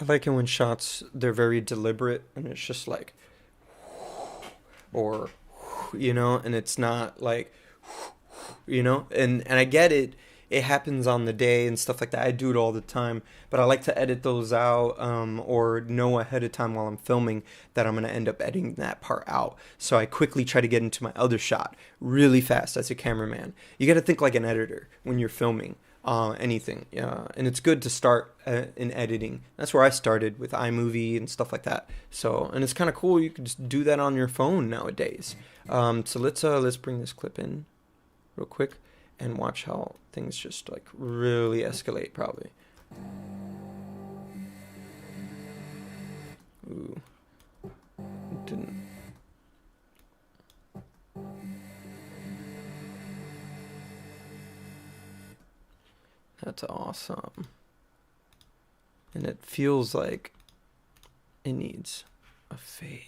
I like it when shots, they're very deliberate and it's just like, or, you know, and it's not like, you know, and I get it. It happens on the day and stuff like that. I do it all the time, but I like to edit those out, or know ahead of time while I'm filming that I'm going to end up editing that part out. So I quickly try to get into my other shot really fast as a cameraman. You got to think like an editor when you're filming anything. And it's good to start in editing. That's where I started with iMovie and stuff like that. So, and it's kind of cool. You can just do that on your phone nowadays. So let's bring this clip in real quick and watch how things just like really escalate probably. Ooh. Didn't. That's awesome. And it feels like it needs a fade.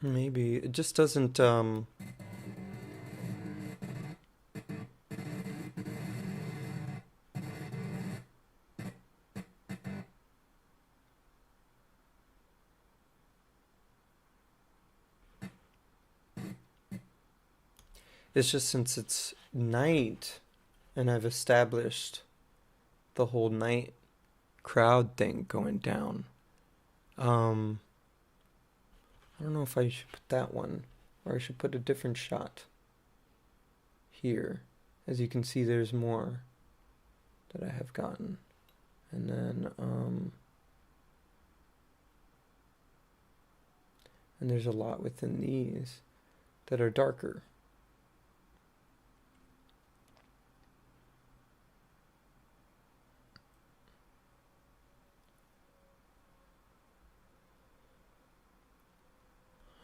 Maybe it just doesn't it's just since it's night and I've established the whole night crowd thing going down. I don't know if I should put that one or I should put a different shot here. As you can see, there's more that I have gotten. And then, and there's a lot within these that are darker.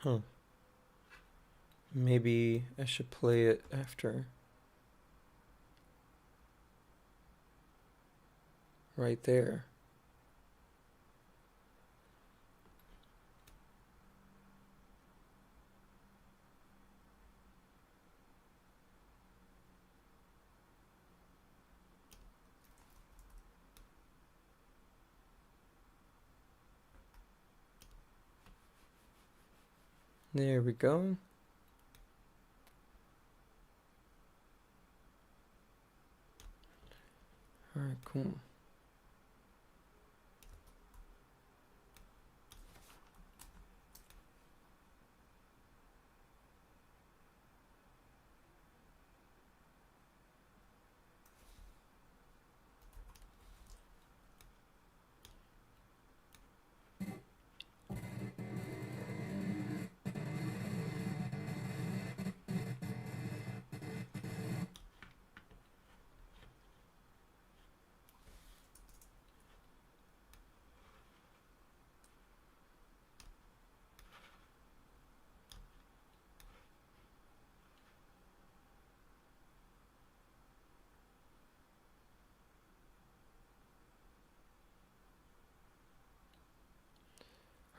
Huh. Maybe I should play it after. Right there. There we go. All right, cool.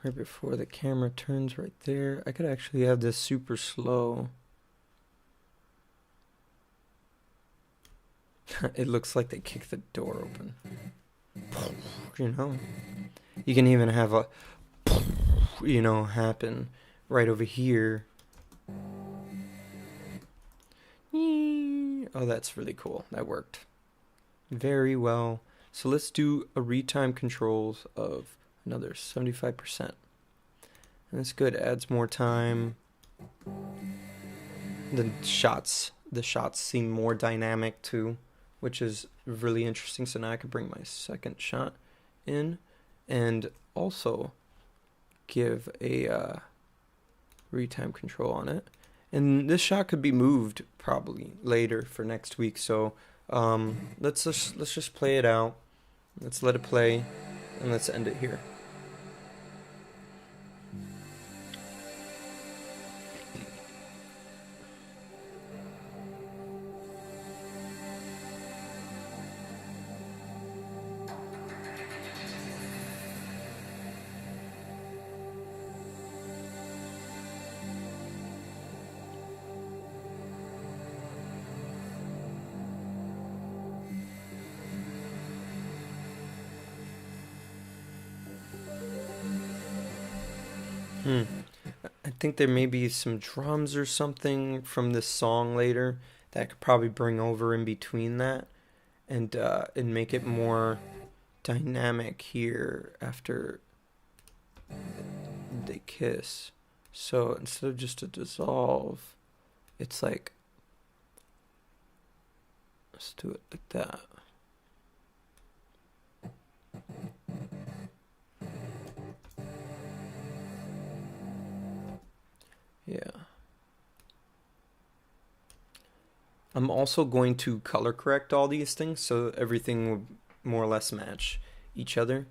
right before the camera turns right there. I could actually have this super slow. It looks like they kicked the door open. You know, you can even have a, you know, happen right over here. Oh, that's really cool. That worked very well. So let's do a retime controls of another 75%. And that's good. Adds more time. The shots seem more dynamic too, which is really interesting. So now I can bring my second shot in and also give a retime control on it. And this shot could be moved probably later for next week. So let's just play it out. Let's let it play and let's end it here. I think there may be some drums or something from this song later that I could probably bring over in between that and make it more dynamic here after they kiss. So instead of just a dissolve, it's like, let's do it like that. Yeah. I'm also going to color correct all these things so everything will more or less match each other.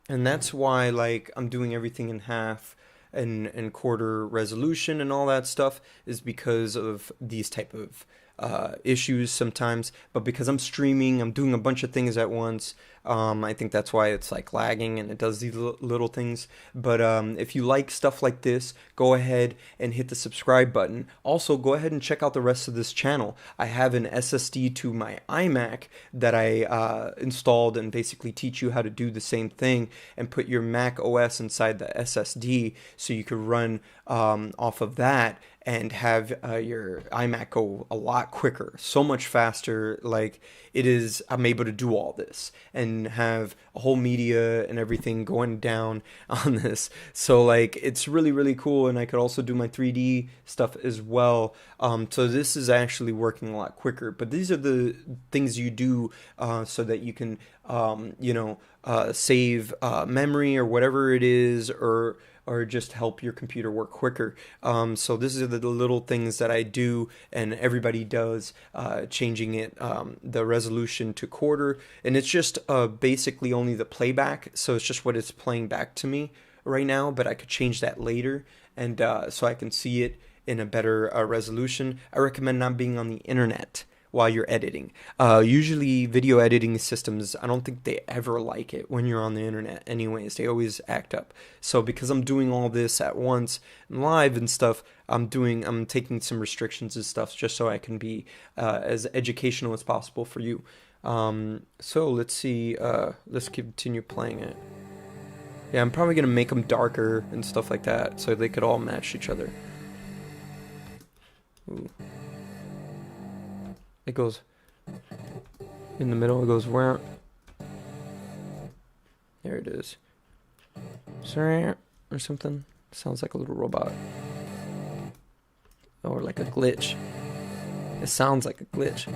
And that's why, like, I'm doing everything in half and quarter resolution and all that stuff, is because of these type of issues sometimes. But because I'm streaming, I'm doing a bunch of things at once. I think that's why it's like lagging and it does these little things. But if you like stuff like this, go ahead and hit the subscribe button. Also, go ahead and check out the rest of this channel. I have an SSD to my iMac that I installed and basically teach you how to do the same thing and put your Mac OS inside the SSD so you could run off of that and have your iMac go a lot quicker, so much faster. Like, it is, I'm able to do all this and have a whole media and everything going down on this. So like, it's really, really cool. And I could also do my 3D stuff as well. So this is actually working a lot quicker, but these are the things you do so that you can, save memory or whatever it is, or just help your computer work quicker. So this is the little things that I do and everybody does, changing it, the resolution to quarter. And it's just basically only the playback. So it's just what it's playing back to me right now, but I could change that later. And so I can see it in a better resolution. I recommend not being on the internet while you're editing. Usually video editing systems, I don't think they ever like it when you're on the internet anyways. They always act up. So because I'm doing all this at once and live and stuff, I'm taking some restrictions and stuff just so I can be as educational as possible for you. So let's see, let's continue playing it. Yeah, I'm probably gonna make them darker and stuff like that so they could all match each other. Ooh. It goes in the middle, it goes where? There it is. Sorry, or something. Sounds like a little robot. Or like a glitch. It sounds like a glitch.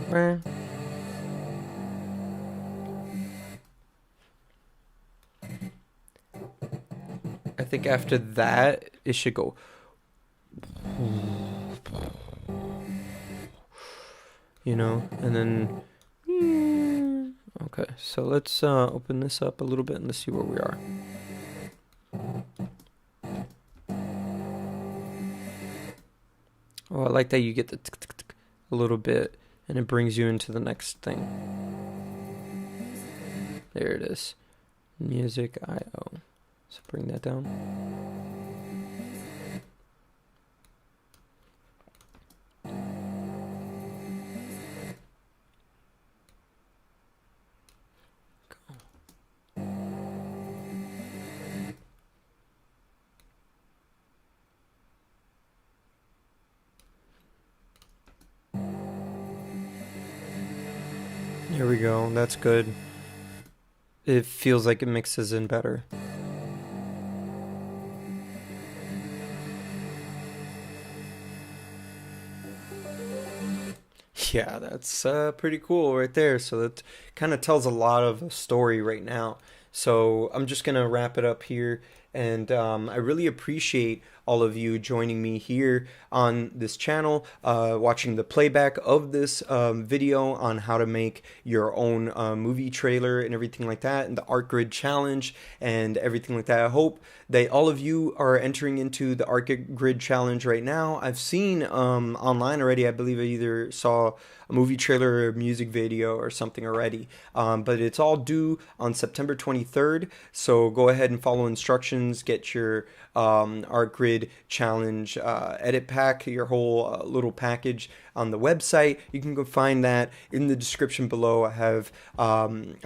I think after that, it should go. You know, and then, okay, so let's open this up a little bit and let's see where we are. Oh, I like that you get the tick, tick, tick a little bit and it brings you into the next thing. There it is. music.io. So bring that down. Here we go. That's good. It feels like it mixes in better. Yeah, that's pretty cool right there. So that kind of tells a lot of a story right now. So I'm just gonna wrap it up here, and I really appreciate all of you joining me here on this channel, watching the playback of this video on how to make your own movie trailer and everything like that, and the Artgrid challenge and everything like that. I hope that all of you are entering into the Artgrid challenge right now. I've seen online already, I believe I either saw a movie trailer or a music video or something already, but it's all due on September 23rd, so go ahead and follow instructions, get your Artgrid challenge edit pack, your whole little package on the website. You can go find that in the description below. I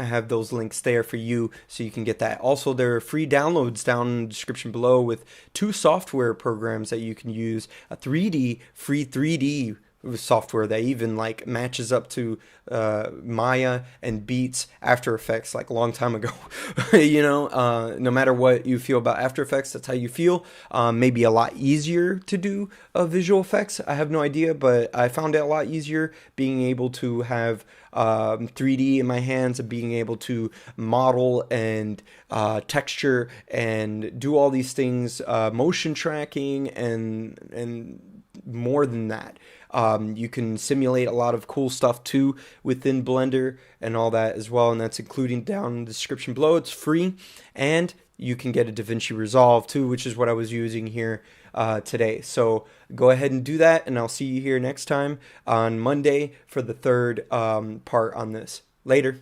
have those links there for you, so you can get that. Also, there are free downloads down in the description below with 2 software programs that you can use. A free 3D software that even like matches up to Maya and beats After Effects like a long time ago. You know, no matter what you feel about After Effects, that's how you feel. Maybe a lot easier to do visual effects. I have no idea, but I found it a lot easier being able to have 3D in my hands and being able to model and texture and do all these things, motion tracking and more than that. You can simulate a lot of cool stuff too within Blender and all that as well, and that's including down in the description below. It's free, and you can get a DaVinci Resolve too, which is what I was using here today. So go ahead and do that, and I'll see you here next time on Monday for the third part on this. Later.